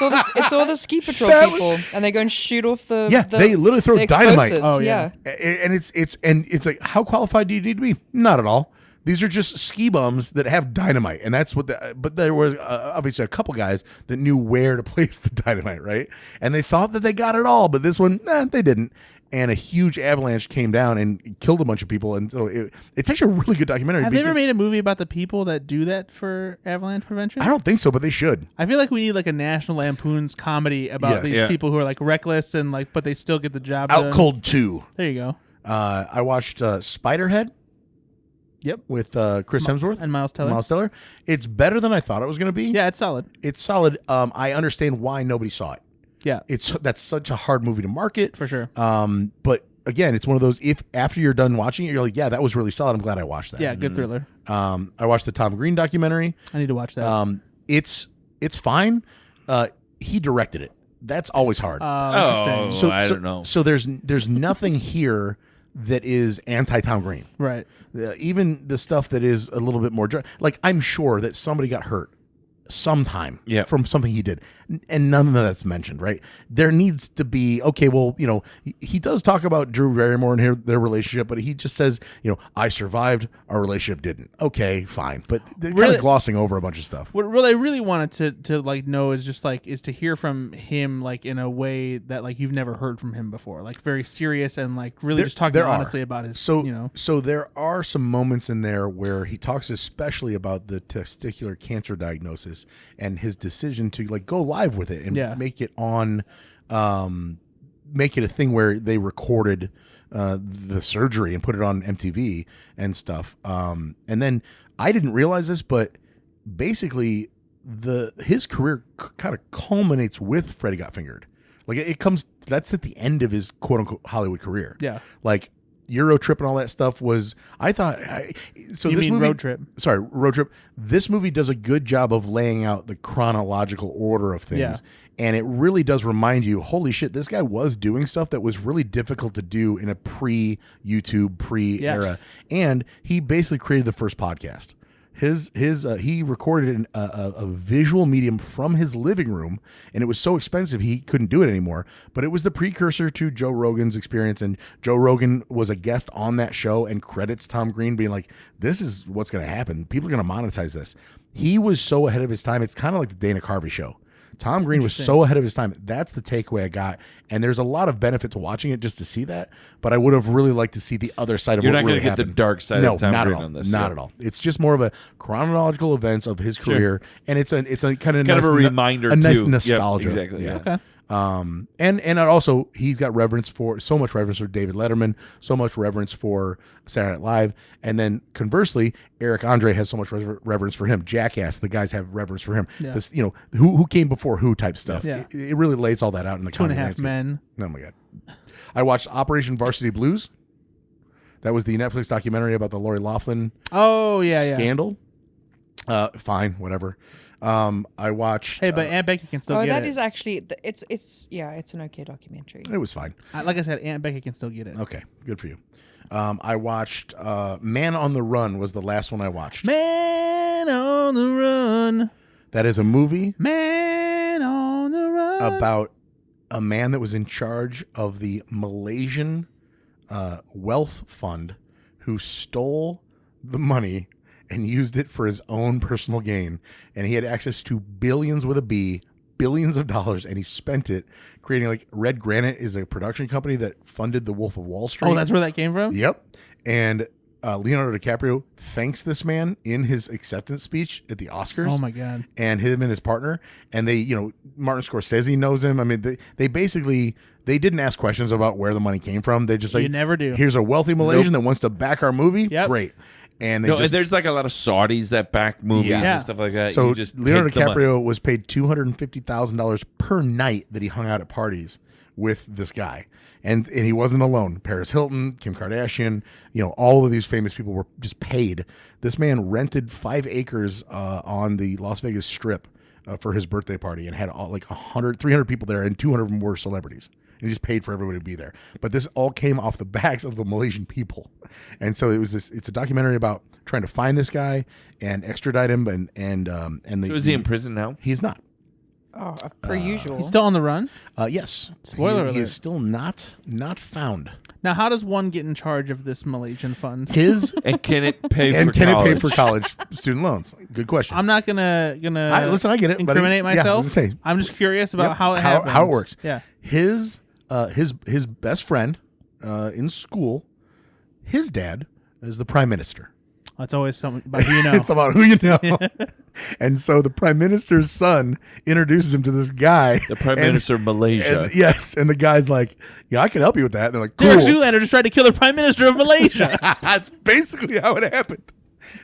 It's all the ski patrol people, and they go and shoot off the. They literally throw the dynamite. explosives. Oh, yeah. And it's like, how qualified do you need to be? Not at all. These are just ski bums that have dynamite, and that's what. But there was obviously a couple guys that knew where to place the dynamite, right? And they thought that they got it all, but this one, they didn't. And a huge avalanche came down and killed a bunch of people, and so it's actually a really good documentary. Have they ever made a movie about the people that do that for avalanche prevention? I don't think so, but they should. I feel like we need like a National Lampoon's comedy about these people who are like reckless and like, but they still get the job done. Out Cold 2. There you go. I watched Spiderhead. Yep. With Chris Hemsworth and Miles Teller. It's better than I thought it was going to be. Yeah, it's solid. It's solid. I understand why nobody saw it. Yeah, that's such a hard movie to market for sure. But again, it's one of those. If after you're done watching it, you're like, yeah, that was really solid. I'm glad I watched that. Yeah, good thriller. I watched the Tom Green documentary. I need to watch that. It's fine. He directed it. That's always hard. Interesting. I don't know. So there's nothing here that is anti Tom Green. Right. Even the stuff that is a little bit more like, I'm sure that somebody got hurt sometime Yeah. from something he did, and none of that's mentioned, right? There needs to be, okay, well, he does talk about Drew Barrymore and their relationship, but he just says, I survived, our relationship didn't. Okay, fine, but they're kind Really- of glossing over a bunch of stuff. What I really wanted to like know is just like is to hear from him like in a way that like you've never heard from him before, like very serious and like really just talking honestly about his. So there are some moments in there where he talks especially about the testicular cancer diagnosis and his decision to like go live with it and make it on, make it a thing where they recorded the surgery and put it on MTV and stuff. And then I didn't realize this, but basically his career kind of culminates with Freddy Got Fingered. Like that's at the end of his quote unquote Hollywood career. Yeah. Like Euro Trip and all that stuff was, I thought, so You this mean movie, Road Trip. Sorry, Road Trip. This movie does a good job of laying out the chronological order of things. Yeah. And it really does remind you, holy shit, this guy was doing stuff that was really difficult to do in a pre-YouTube, pre-era. And he basically created the first podcast. He recorded a visual medium from his living room, and it was so expensive he couldn't do it anymore. But it was the precursor to Joe Rogan's experience, and Joe Rogan was a guest on that show and credits Tom Green being like, "This is what's going to happen. People are going to monetize this." He was so ahead of his time. It's kind of like the Dana Carvey show. Tom Green was so ahead of his time. That's the takeaway I got. And there's a lot of benefit to watching it just to see that. But I would have really liked to see the other side of You're what not really going to get happened. the dark side of Tom Green on this. Not at all. It's just more of a chronological events of his career, and it's a kind of a reminder, a nice too. nostalgia. Yep, exactly. Yeah. Okay. And also he's got so much reverence for David Letterman, so much reverence for Saturday Night Live, and then conversely, Eric Andre has so much reverence for him. Jackass, the guys have reverence for him. Yeah. This, who came before who type stuff. Yeah. It really lays all that out in the 2.5 Men. Oh my god! I watched Operation Varsity Blues. That was the Netflix documentary about the Lori Loughlin scandal. Fine, whatever. I watched. Hey, but Aunt Becky can still get it. Oh, that is actually it's an okay documentary. It was fine. Like I said, Aunt Becky can still get it. Okay, good for you. I watched Man on the Run was the last one I watched. Man on the Run. That is a movie Man on the Run. about a man that was in charge of the Malaysian wealth fund who stole the money and used it for his own personal gain. And he had access to billions with a B, billions of dollars, and he spent it creating, like, Red Granite is a production company that funded The Wolf of Wall Street. Oh, that's where that came from? Yep. And Leonardo DiCaprio thanks this man in his acceptance speech at the Oscars. Oh my God. And him and his partner. And they, Martin Scorsese knows him. I mean, they basically, they didn't ask questions about where the money came from. They just like, You never do. Here's a wealthy Malaysian that wants to back our movie. Yep. Great. And they there's like a lot of Saudis that back movies Yeah. and stuff like that. So You just Leonardo take the money. DiCaprio was paid $250,000 per night that he hung out at parties with this guy. And he wasn't alone. Paris Hilton, Kim Kardashian, all of these famous people were just paid. This man rented 5 acres on the Las Vegas Strip for his birthday party and had 300 people there, and 200 of them were celebrities. And he just paid for everybody to be there. But this all came off the backs of the Malaysian people. And so it's a documentary about trying to find this guy and extradite him. So is he in prison now? He's not. Oh, per usual. He's still on the run? Yes. Spoiler He alert. is still not found. Now, how does one get in charge of this Malaysian fund? His And can it pay and for can college? it pay for college student loans? Good question. I'm not gonna Listen, I get it. but incriminate yeah, I was myself. gonna say, I'm just curious about Yep, how it happens. how it works. Yeah. His best friend in school, his dad is the prime minister. It's always something about who you know. It's about who you know. And so the prime minister's son introduces him to this guy. The Prime Minister of Malaysia. And, yes. And the guy's like, I can help you with that. And they're like, cool. Derek Zoolander just tried to kill the Prime Minister of Malaysia. That's basically how it happened.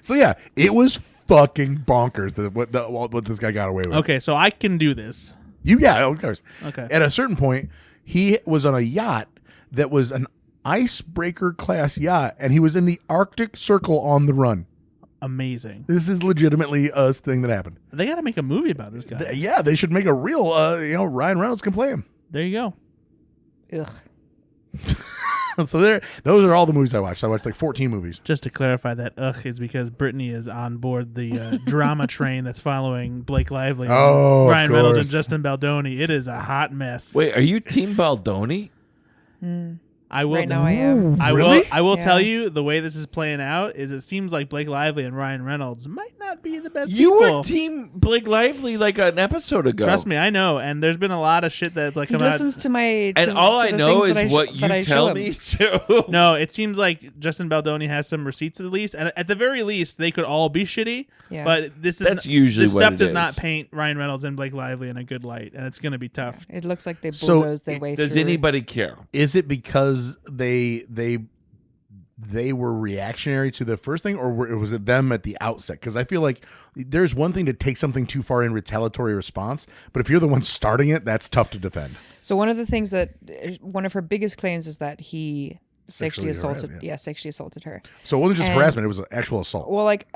So, yeah, it was fucking bonkers what this guy got away with. Okay, so I can do this. Yeah, of course. Okay. At a certain point, he was on a yacht that was an icebreaker class yacht, and he was in the Arctic Circle on the run. Amazing. This is legitimately a thing that happened. They got to make a movie about this guy. Yeah, they should make a real, Ryan Reynolds can play him. There you go. Ugh. So those are all the movies I watched. I watched like 14 movies. Just to clarify, that is because Brittney is on board the drama train that's following Blake Lively, Oh, Ryan of Reynolds, and course. Justin Baldoni. It is a hot mess. Wait, are you Team Baldoni? I will. Right now I am. I Really? will. I will Yeah. tell you the way this is playing out is it seems like Blake Lively and Ryan Reynolds might not be the best You people. were Team Blake Lively like an episode ago. Trust me, I know. And there's been a lot of shit that's like He come out. listens to my. And all I the know things is that I what that I you show tell him. me too. No, it seems like Justin Baldoni has some receipts at least, and at the very least, they could all be shitty. Yeah. But this is That's usually this what stuff it does is. not paint Ryan Reynolds and Blake Lively in a good light, and it's going to be tough. It looks like they So, bulldozed their way Does through. anybody care? Is it because they were reactionary to the first thing, or was it them at the outset? Because I feel like there's one thing to take something too far in retaliatory response, but if you're the one starting it, that's tough to defend. So one of the things that one of her biggest claims is that he sexually assaulted. harassed, Yeah, sexually assaulted her. So it wasn't just And- harassment; it was an actual assault. Well, like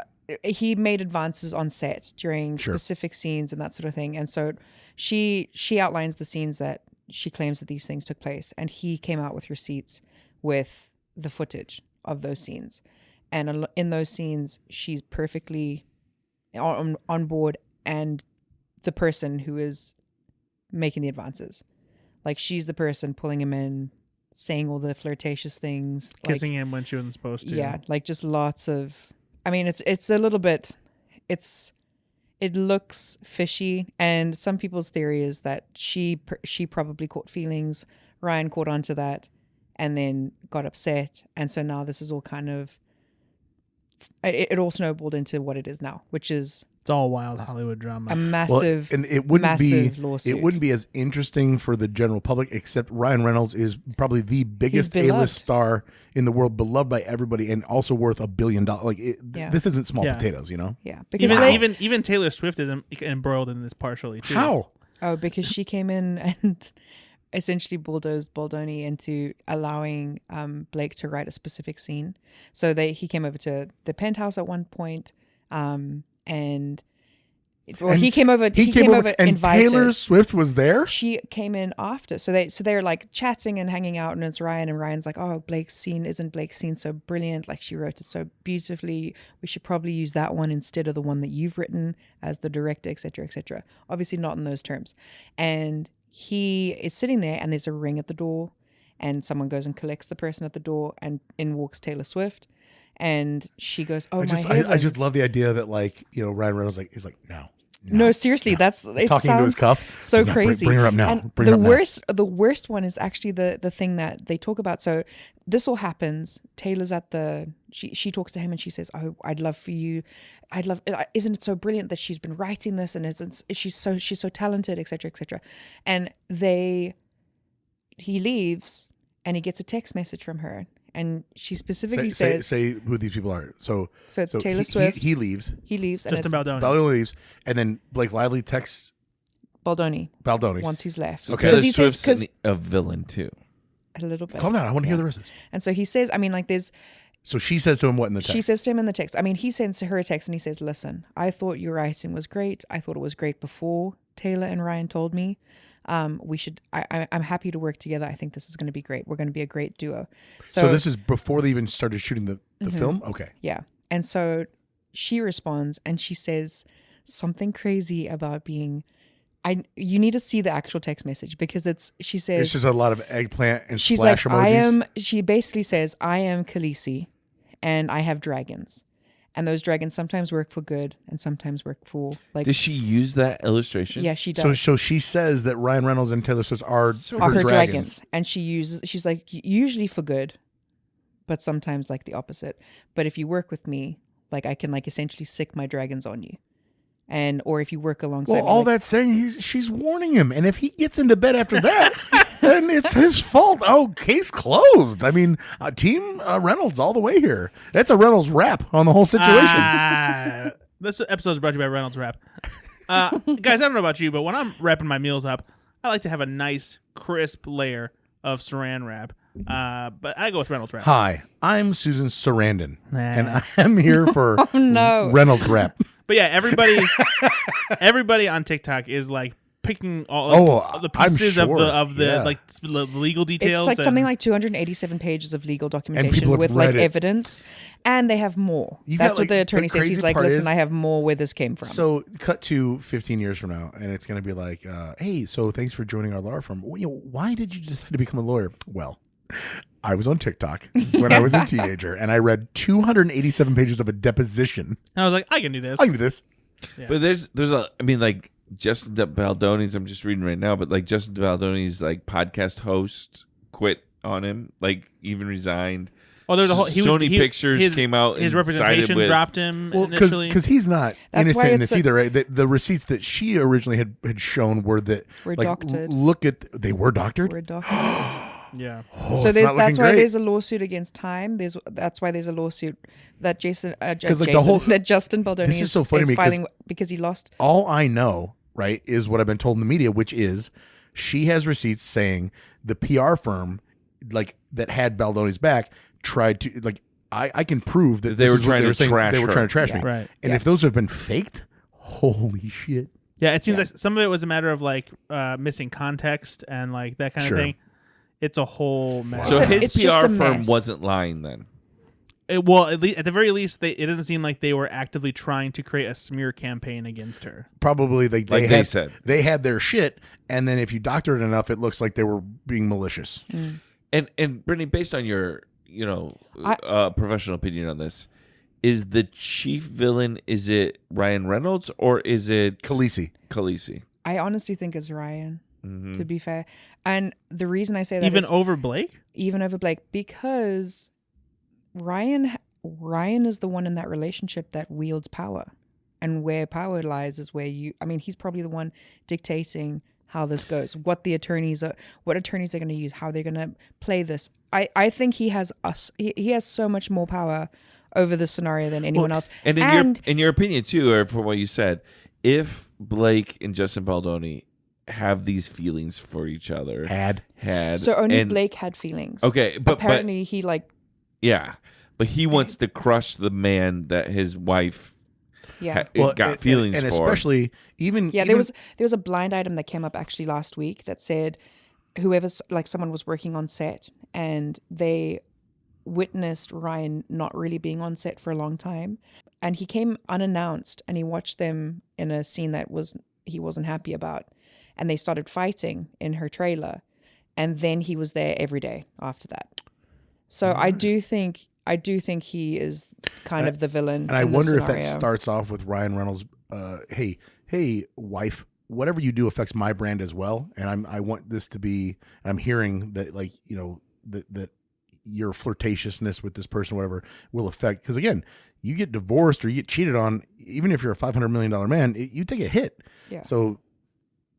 he made advances on set during Sure. specific scenes and that sort of thing. And so she outlines the scenes that she claims that these things took place, and he came out with receipts with the footage of those scenes. And in those scenes, she's perfectly on board, and the person who is making the advances, like she's the person pulling him in, saying all the flirtatious things, Kissing him when she wasn't supposed to. yeah, like just lots of. I mean, it's a little bit. It looks fishy, and some people's theory is that she probably caught feelings. Ryan caught onto that, and then got upset, and so now this is all kind of. It all snowballed into what it is now, which is It's all wild Hollywood drama. a massive, and it wouldn't be massive lawsuit. it wouldn't be as interesting for the general public, except Ryan Reynolds is probably the biggest beloved. A-list star in the world, beloved by everybody, and also worth $1 billion. Like Yeah. this isn't small Yeah. potatoes, you know? Yeah, because even Taylor Swift is embroiled in this partially too. How? because she came in and essentially bulldozed Baldoni into allowing Blake to write a specific scene. So he came over to the penthouse at one point, and he came over. He came over and invited. Taylor Swift was there. She came in after, so they're like chatting and hanging out, and it's Ryan, and Ryan's like, "Oh, isn't Blake's scene so brilliant? Like she wrote it so beautifully. We should probably use that one instead of the one that you've written as the director, etc., etc." Obviously, not in those terms. And he is sitting there, and there's a ring at the door, and someone goes and collects the person at the door, and in walks Taylor Swift, and she goes, "Oh, I just heavens." love the idea that Ryan Reynolds is like no. No, seriously, that's it. Talking into his sounds cup. so No, crazy. bring her up now. And Bring her the up now. the worst one is actually the thing that they talk about. So this all happens. Taylor's at she talks to him and she says, "Oh, I'd love for you. Isn't it so brilliant that she's been writing this and she's so talented, etc., etc." And he leaves and he gets a text message from her. And she specifically says, say who these people are. So it's Taylor Swift. He leaves. He leaves, and Justin it's Baldoni. Baldoni leaves, and then Blake Lively texts Baldoni Baldoni. once he's left. Okay. Because he says, Swift's a villain too. a little bit. Calm down. I want to hear the rest of this. And so he says, I mean, like there's. So she says to him what in the text? She says to him in the text, I mean, he sends her a text and he says, "Listen, I thought your writing was great. I thought it was great before Taylor and Ryan told me. I'm happy to work together. I think this is going to be great. We're going to be a great duo." So this is before they even started shooting the film? Okay. Yeah. And so she responds and she says something crazy about being, you need to see the actual text message because she says, It's just a lot of eggplant and she's splash like, emojis. she basically says, "I am Khaleesi and I have dragons. And those dragons sometimes work for good and sometimes work for like." Does she use that illustration? Yeah, she does. So she says that Ryan Reynolds and Taylor Swift are Are her her dragons. And she's like, usually for good, but sometimes like the opposite. But if you work with me, like I can like essentially sick my dragons on you. Or if you work alongside Well, me, all like, that's saying she's warning him, and if he gets into bed after that, then it's his fault. Oh, case closed. I mean, Team Reynolds all the way here. That's a Reynolds rap on the whole situation. This episode is brought to you by Reynolds Wrap. Guys, I don't know about you, but when I'm wrapping my meals up, I like to have a nice, crisp layer of saran wrap. But I go with Reynolds Wrap. Hi, I'm Susan Sarandon, and I'm here for no. Reynolds rap. But yeah, everybody on TikTok is like picking all the I'm pieces sure. of the Yeah. like the legal details. It's like and- something like 287 pages of legal people documentation have with like read it. evidence, and they have more. You That's got, what the like, attorney the says. He's crazy like, part listen, is- I have more where this came from. So cut to 15 years from now, and it's going to be like, hey, so thanks for joining our law firm. Why did you decide to become a lawyer? Well, I was on TikTok when I was a teenager, and I read 287 pages of a deposition. I was like, I can do this. I can do this. But there's I mean, like Justin Baldoni's, I'm just reading right now, but like Justin Baldoni's like podcast host quit on him, like even resigned. Oh, there's a whole Sony Pictures came out His and sided representation with- dropped him Well, initially. because he's not That's why innocent in it's this either, right? The receipts that she originally had shown were that Were like, doctored. look at they were doctored. We're doctored. yeah. Oh, So it's not that's looking why great. there's a lawsuit against Time. That's why there's a lawsuit that that Justin Baldoni This is so funny to me 'cause- filing because he lost. All I know, right, is what I've been told in the media, which is she has receipts saying the PR firm, like that had Baldoni's back, tried to like. I can prove that They this were is what trying they to were saying. trash They were her. trying to trash me, Right. And Yeah. if those have been faked, holy shit! Yeah, it seems like some of it was a matter of like missing context and like that kind Sure. of thing. It's a whole mess. So his it's just PR a firm mess. wasn't lying then. Well, at the very least, it doesn't seem like they were actively trying to create a smear campaign against her. Probably they They said. they had their shit, and then if you doctor it enough, it looks like they were being malicious. And Brittney, based on your professional opinion on this, is the chief villain, is it Ryan Reynolds or is it Khaleesi. I honestly think it's Ryan. Mm-hmm. To be fair, and the reason I say that Even is over Blake? even over Blake, because Ryan is the one in that relationship that wields power, and where power lies is where he's probably the one dictating how this goes, what attorneys are going to use, how they're going to play this. I think he has so much more power over this scenario than anyone else. And in your opinion too, or from what you said, if Blake and Justin Baldoni have these feelings for each other, so only and- Blake had feelings. Okay, but apparently he yeah, but he wants to crush the man that his wife got feelings and for. especially even there was a blind item that came up actually last week that said someone was working on set and they witnessed Ryan not really being on set for a long time, and he came unannounced and he watched them in a scene that he wasn't happy about, and they started fighting in her trailer, and then he was there every day after that. So I do think he is kind of the villain. And I in this wonder if that scenario. starts off with Ryan Reynolds. Hey, wife, whatever you do affects my brand as well, and I want this to be. I'm hearing that that your flirtatiousness with this person, whatever, will affect. Because again, you get divorced or you get cheated on, even if you're a $500 million man, you take a hit. Yeah. So,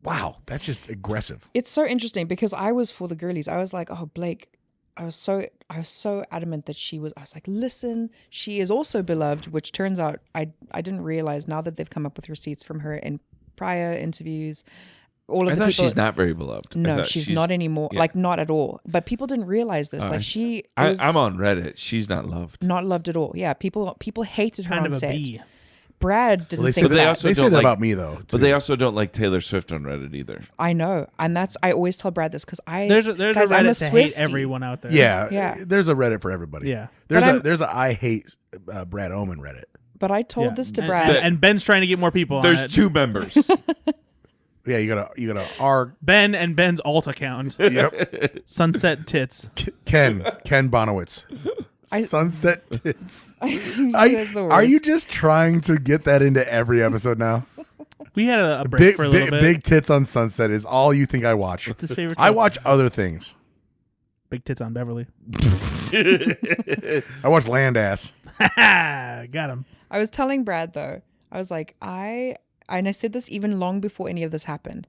wow, that's just aggressive. It's so interesting because I was for the girlies. I was like, oh, Blake. I was so adamant that I was like, listen, she is also beloved, which turns out I didn't realize now that they've come up with receipts from her in prior interviews. All of I the thought people, she's not very beloved. I No, thought she's not anymore. yeah. Like not at all. But people didn't realize this. Like she was I'm on Reddit. She's not loved. not loved at all. Yeah, people hated her Kind on of a set. B. Brad didn't They think say they that. also they say don't that like- about me though. But they also don't like Taylor Swift on Reddit either. I know, and I always tell Brad this because There's a guys, I'm Reddit to hate Swiftie. everyone out there. yeah, there's a Reddit for everybody. Yeah. There's a I hate Brad Oman Reddit. But I told Yeah. this to And- Brad. And Ben's trying to get more people on There's it. 2 members. Yeah, you gotta R. Ben and Ben's alt account. Yep. Sunset Tits. Ken Bonowitz. Sunset tits. That's the Are you worst. just trying to get that into every episode now? We had a break for a little bit. Big tits on Sunset is all you think I watch. What's his favorite? I show? watch other things. Big Tits on Beverly. I watch Land Ass. Got him. I was telling Brad though, I was like, and I said this even long before any of this happened.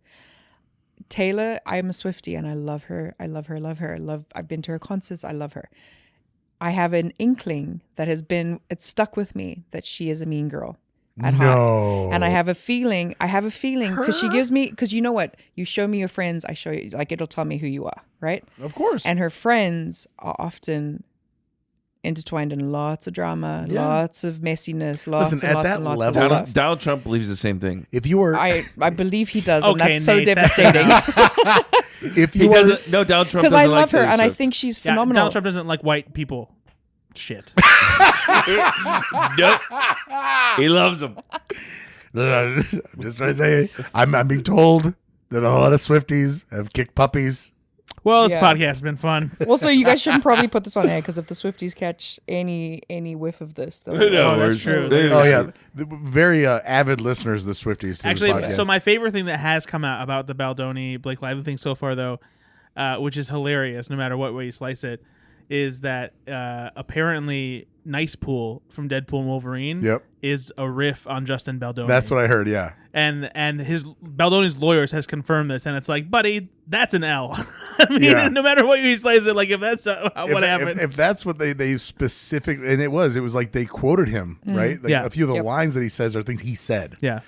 Taylor, I'm a Swiftie and I love her. I've been to her concerts. I love her. I have an inkling that it's stuck with me that she is a mean girl at heart. And I have a feeling because she gives me, because you know what? You show me your friends, I show you, like it'll tell me who you are, right? Of course. And her friends are often intertwined in lots of drama, Yeah. lots of messiness, lots Listen, and at lots that and lots level- of stuff. Donald Trump believes the same thing. If you were, I believe he does, and Okay, that's so Nate, that's devastating. if He you were, doesn't. No, Donald Trump. Because I doesn't love like her, Taylor and I Swift. think she's Yeah, phenomenal. Donald Trump doesn't like white people. Shit. Nope. He loves them. I'm just trying to say, I'm being told that a lot of Swifties have kicked puppies. Well, this Yeah. podcast has been fun. Well, so you guys shouldn't probably put this on air because if the Swifties catch any whiff of this, they'll No, that's we're- true. Oh yeah, very avid listeners of the Swifties. To Actually, this podcast. so my favorite thing that has come out about the Baldoni Blake Lively thing so far, though, which is hilarious no matter what way you slice it, is that apparently Nice Pool from Deadpool and Wolverine Yep. is a riff on Justin Baldoni. That's what I heard. Yeah. And his Baldoni's lawyers has confirmed this, and it's like, buddy, that's an L. I mean, Yeah. no matter what you slice it, like if that's what happened. If that's what they specifically, and it was like they quoted him, right? Like Yeah. a few of the Yep. lines that he says are things he said. Yeah.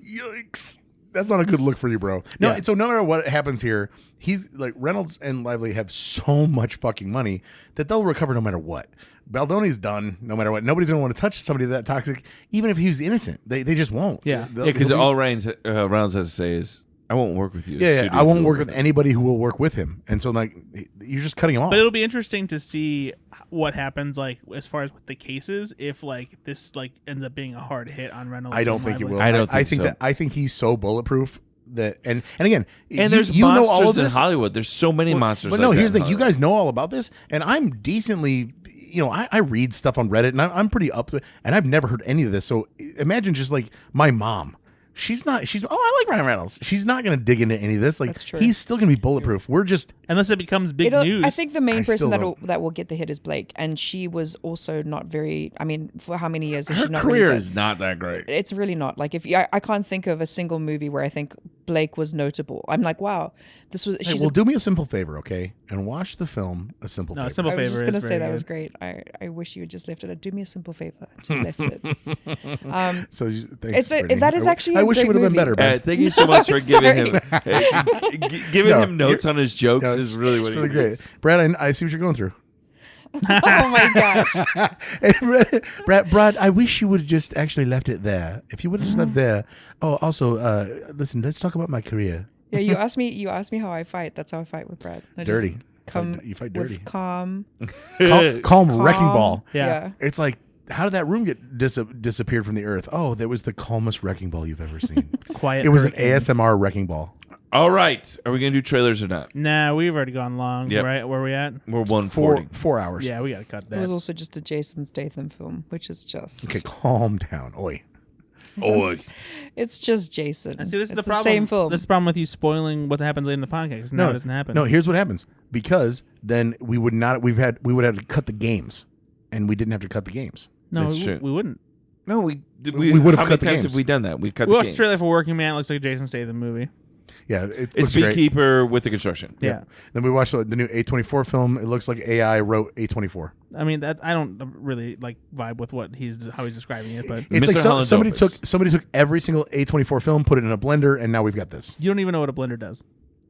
Yikes. That's not a good look for you, bro. No, Yeah. so no matter what happens here, he's like Reynolds and Lively have so much fucking money that they'll recover no matter what. Baldoni's done no matter what. Nobody's gonna want to touch somebody that toxic, even if he was innocent. They just won't. Yeah. They'll- Yeah, because he'll be- all Reynolds has to say is, "I won't work with you." yeah, I won't work with anybody who will work with him. And so like you're just cutting him off. But it'll be interesting to see what happens, like as far as with the cases, if like this like ends up being a hard hit on Reynolds. I don't and think it Lively. will. I don't think so. I think he's so bulletproof that and again, And there's you know monsters all of in this. Hollywood. There's so many monsters. But like no, that here's the in thing. You Hollywood. guys know all about this, and I'm decently, I read stuff on Reddit, and I'm pretty up to it, and I've never heard any of this. So imagine just like my mom. I like Ryan Reynolds. She's not going to dig into any of this. Like That's true. he's still going to be bulletproof. We're just Unless it becomes big news. I think the main I person still that will get the hit is Blake, and she was also not very. I mean, for how many years has Her she not career really is not that great. It's really not. Like if I can't think of a single movie where I think Blake was notable. I'm like, wow, this was. hey, She's well, do me a simple favor, okay, and watch the film A Simple No, Favor. Simple I was Favor just gonna is say very that good. was great. I wish you had just left it. Do me a simple favor. Just left it. So thanks, Brittney. That is actually I a wish it great would have been movie. better. Thank you so much for giving him giving No, him notes on his jokes No, is really it's what he really needs. great. Brad, I see what you're going through. Oh my gosh. Hey, Brad, I wish you would have just actually left it there. If you would have just left there. Oh, also, listen, let's talk about my career. Yeah, you asked me how I fight. That's how I fight with Brad. I just Dirty. Come You fight with dirty. calm. Calm wrecking ball. Yeah. It's like, how did that room get disappeared from the earth? Oh, that was the calmest wrecking ball you've ever seen. Quiet. It was an hurricane. ASMR wrecking ball. All right, are we gonna do trailers or not? Nah, we've already gone long. Yep. Right? Where we at? We're 140. 4 hours. Yeah, we gotta cut It was that. also just a Jason Statham film, which is just Okay, calm down. Oi. Oi. it's just Jason. And see, this is It's the problem. same film. This is the problem with you spoiling what happens later in the podcast. 'Cause now it doesn't happen. No, here's what happens. Because then we would would have to cut the games. And we didn't have to cut the games. no, That's we, true. we wouldn't. No, we We would've how cut the many times games. have we done that? We've cut We the watched the games. trailer for Working Man. It looks like a Jason Statham movie. Yeah, it It's looks great. Beekeeper with the construction. Yeah. Then we watched the new A24 film. It looks like AI wrote A24. I mean, that I don't really like vibe with how he's describing it, but It's Mr. like Holland's somebody Opus. took every single A24 film, put it in a blender, and now we've got this. you don't even know what a blender does.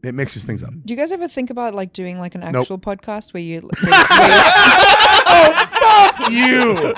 It mixes things up. Do you guys ever think about like doing like an Nope. actual podcast where you You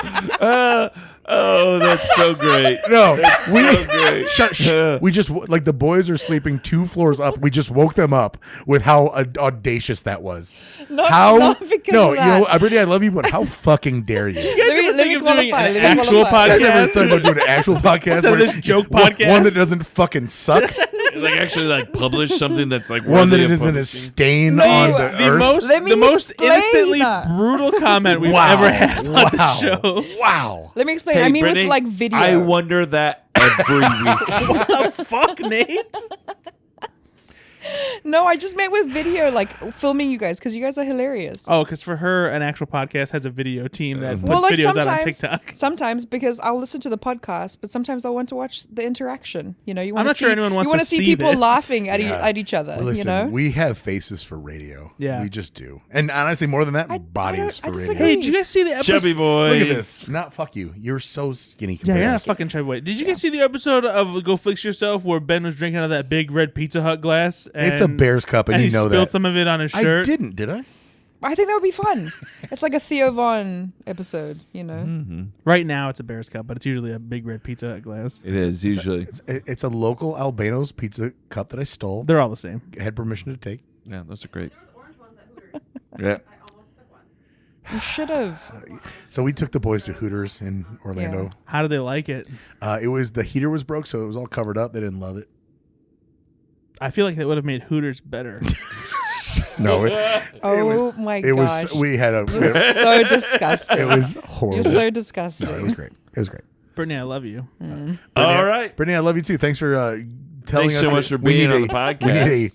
Oh, that's so great. no, we So great. shut. We just like the boys are sleeping 2 floors up. We just woke them up with how audacious that was. Not- How not because no, of you know, that. Brittney, I love you, but how fucking dare you? let me think of doing qualify. an Let me actual qualify. You guys ever podcast? thought about doing an actual podcast? Instead of where- this joke one podcast? that doesn't fucking suck. Like actually like publish something that's like One that worthy of isn't a publishing. stain No, on the The earth. most Let me the most explain innocently that. brutal comment we've Wow. ever had on Wow. the show. Wow. Let me explain. Hey, I mean Brittany, with like video. I wonder that every week. What the fuck, Nate? No, I just meant with video, like filming you guys because you guys are hilarious. Oh, because for her, an actual podcast has a video team that puts Well, like videos out on sometimes- TikTok. Sometimes because I'll listen to the podcast, but sometimes I want to watch the interaction. You know, you want not sure anyone wants you want to see see people this. laughing at, Yeah. at each other. Listen, you know, we have faces for radio. Yeah. We just do. And honestly, more than that, I bodies don't- I for disagree. radio. Hey, did you guys see the episode? Chubby boys. Look at this. Not fuck you. You're so skinny Yeah, compared you're to not us. fucking chubby boy. Did you guys see the episode of Go Flix Yourself where Ben was drinking out of that big red Pizza Hut glass? And, It's a Bears cup, and and you he know spilled that. some of it on his I shirt. didn't, did I? I think that would be fun. It's like a Theo Von episode, you know. Mm-hmm. Right now it's a Bears Cup, but it's usually a big red Pizza Hut glass. It is usually. It's a local Albano's pizza cup that I stole. They're all the same. Had permission to take. Yeah, those are great. There was orange ones at Hooters. Yeah. I almost took one. You should have. So we took the boys to Hooters in Orlando. Yeah. How do they like it? It was the heater was broke, so it was all covered up. They didn't love it. I feel like they would have made Hooters better. No, Oh my it was. gosh. We had a. It was so disgusting. It was horrible. You're so disgusting. No, it was great. It was great. Brittney, I love you. Brittney, All right. Brittany, I love you too. Thanks for telling Thanks us. so much that for we being need on the podcast. We need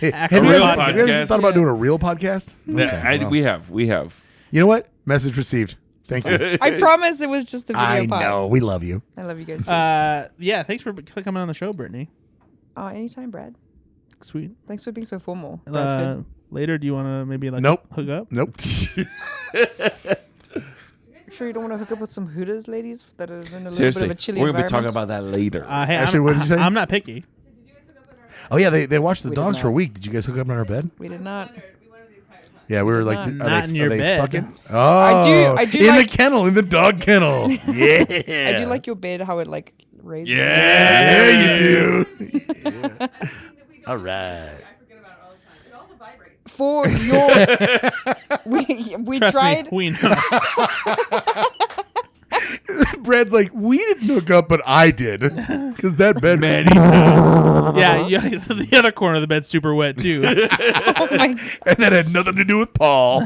hey, Actual have you real guys, have you guys podcast. thought about doing a real podcast? Yeah, Okay, well. we have. You know what? Message received. Thank you. I promise it was just the video I part. know. We love you. I love you guys too. Yeah, thanks for coming on the show, Brittany. Anytime, Brad. Sweet. Thanks for being so formal. Bradford. Later, do you want to maybe Nope. hook up? Nope. Sure you don't want to hook up with some Hooters ladies that are in a little Seriously, bit of a chilly we're gonna be talking environment? about that later. Hey, Actually, what did you say? I'm not picky. Did you guys hook up in our Oh yeah, they watched the We did dogs for a not. week. Did you guys hook up in our bed? We did not. We wanted the entire time. Yeah, we were did like, not. are Not they, in your are they bed. fucking? Oh, I do in like- the kennel, in the dog kennel. Yeah, I do like your bed, how it like raises. Yeah, you do. We don't All use it. right. I forget about it all the time. It also vibrates. For your, we Trust tried. me, we know. Brad's like, we didn't hook up, but I did, because that bed. Yeah, the other corner of the bed's super wet too. Oh my! And that had nothing to do with Paul.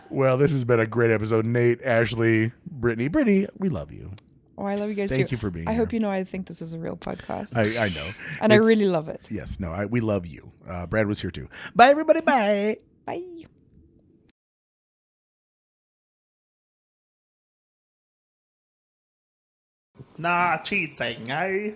Well, this has been a great episode. Nate, Ashley, Brittany. Brittany, we love you. Oh, I love you guys Thank too. you for being I here. hope you know I think this is a real podcast, I know. and I It's- really love it. Yes, no, we love you. Brad was here too. Bye, everybody. Bye. Bye. Nah, cheating, eh?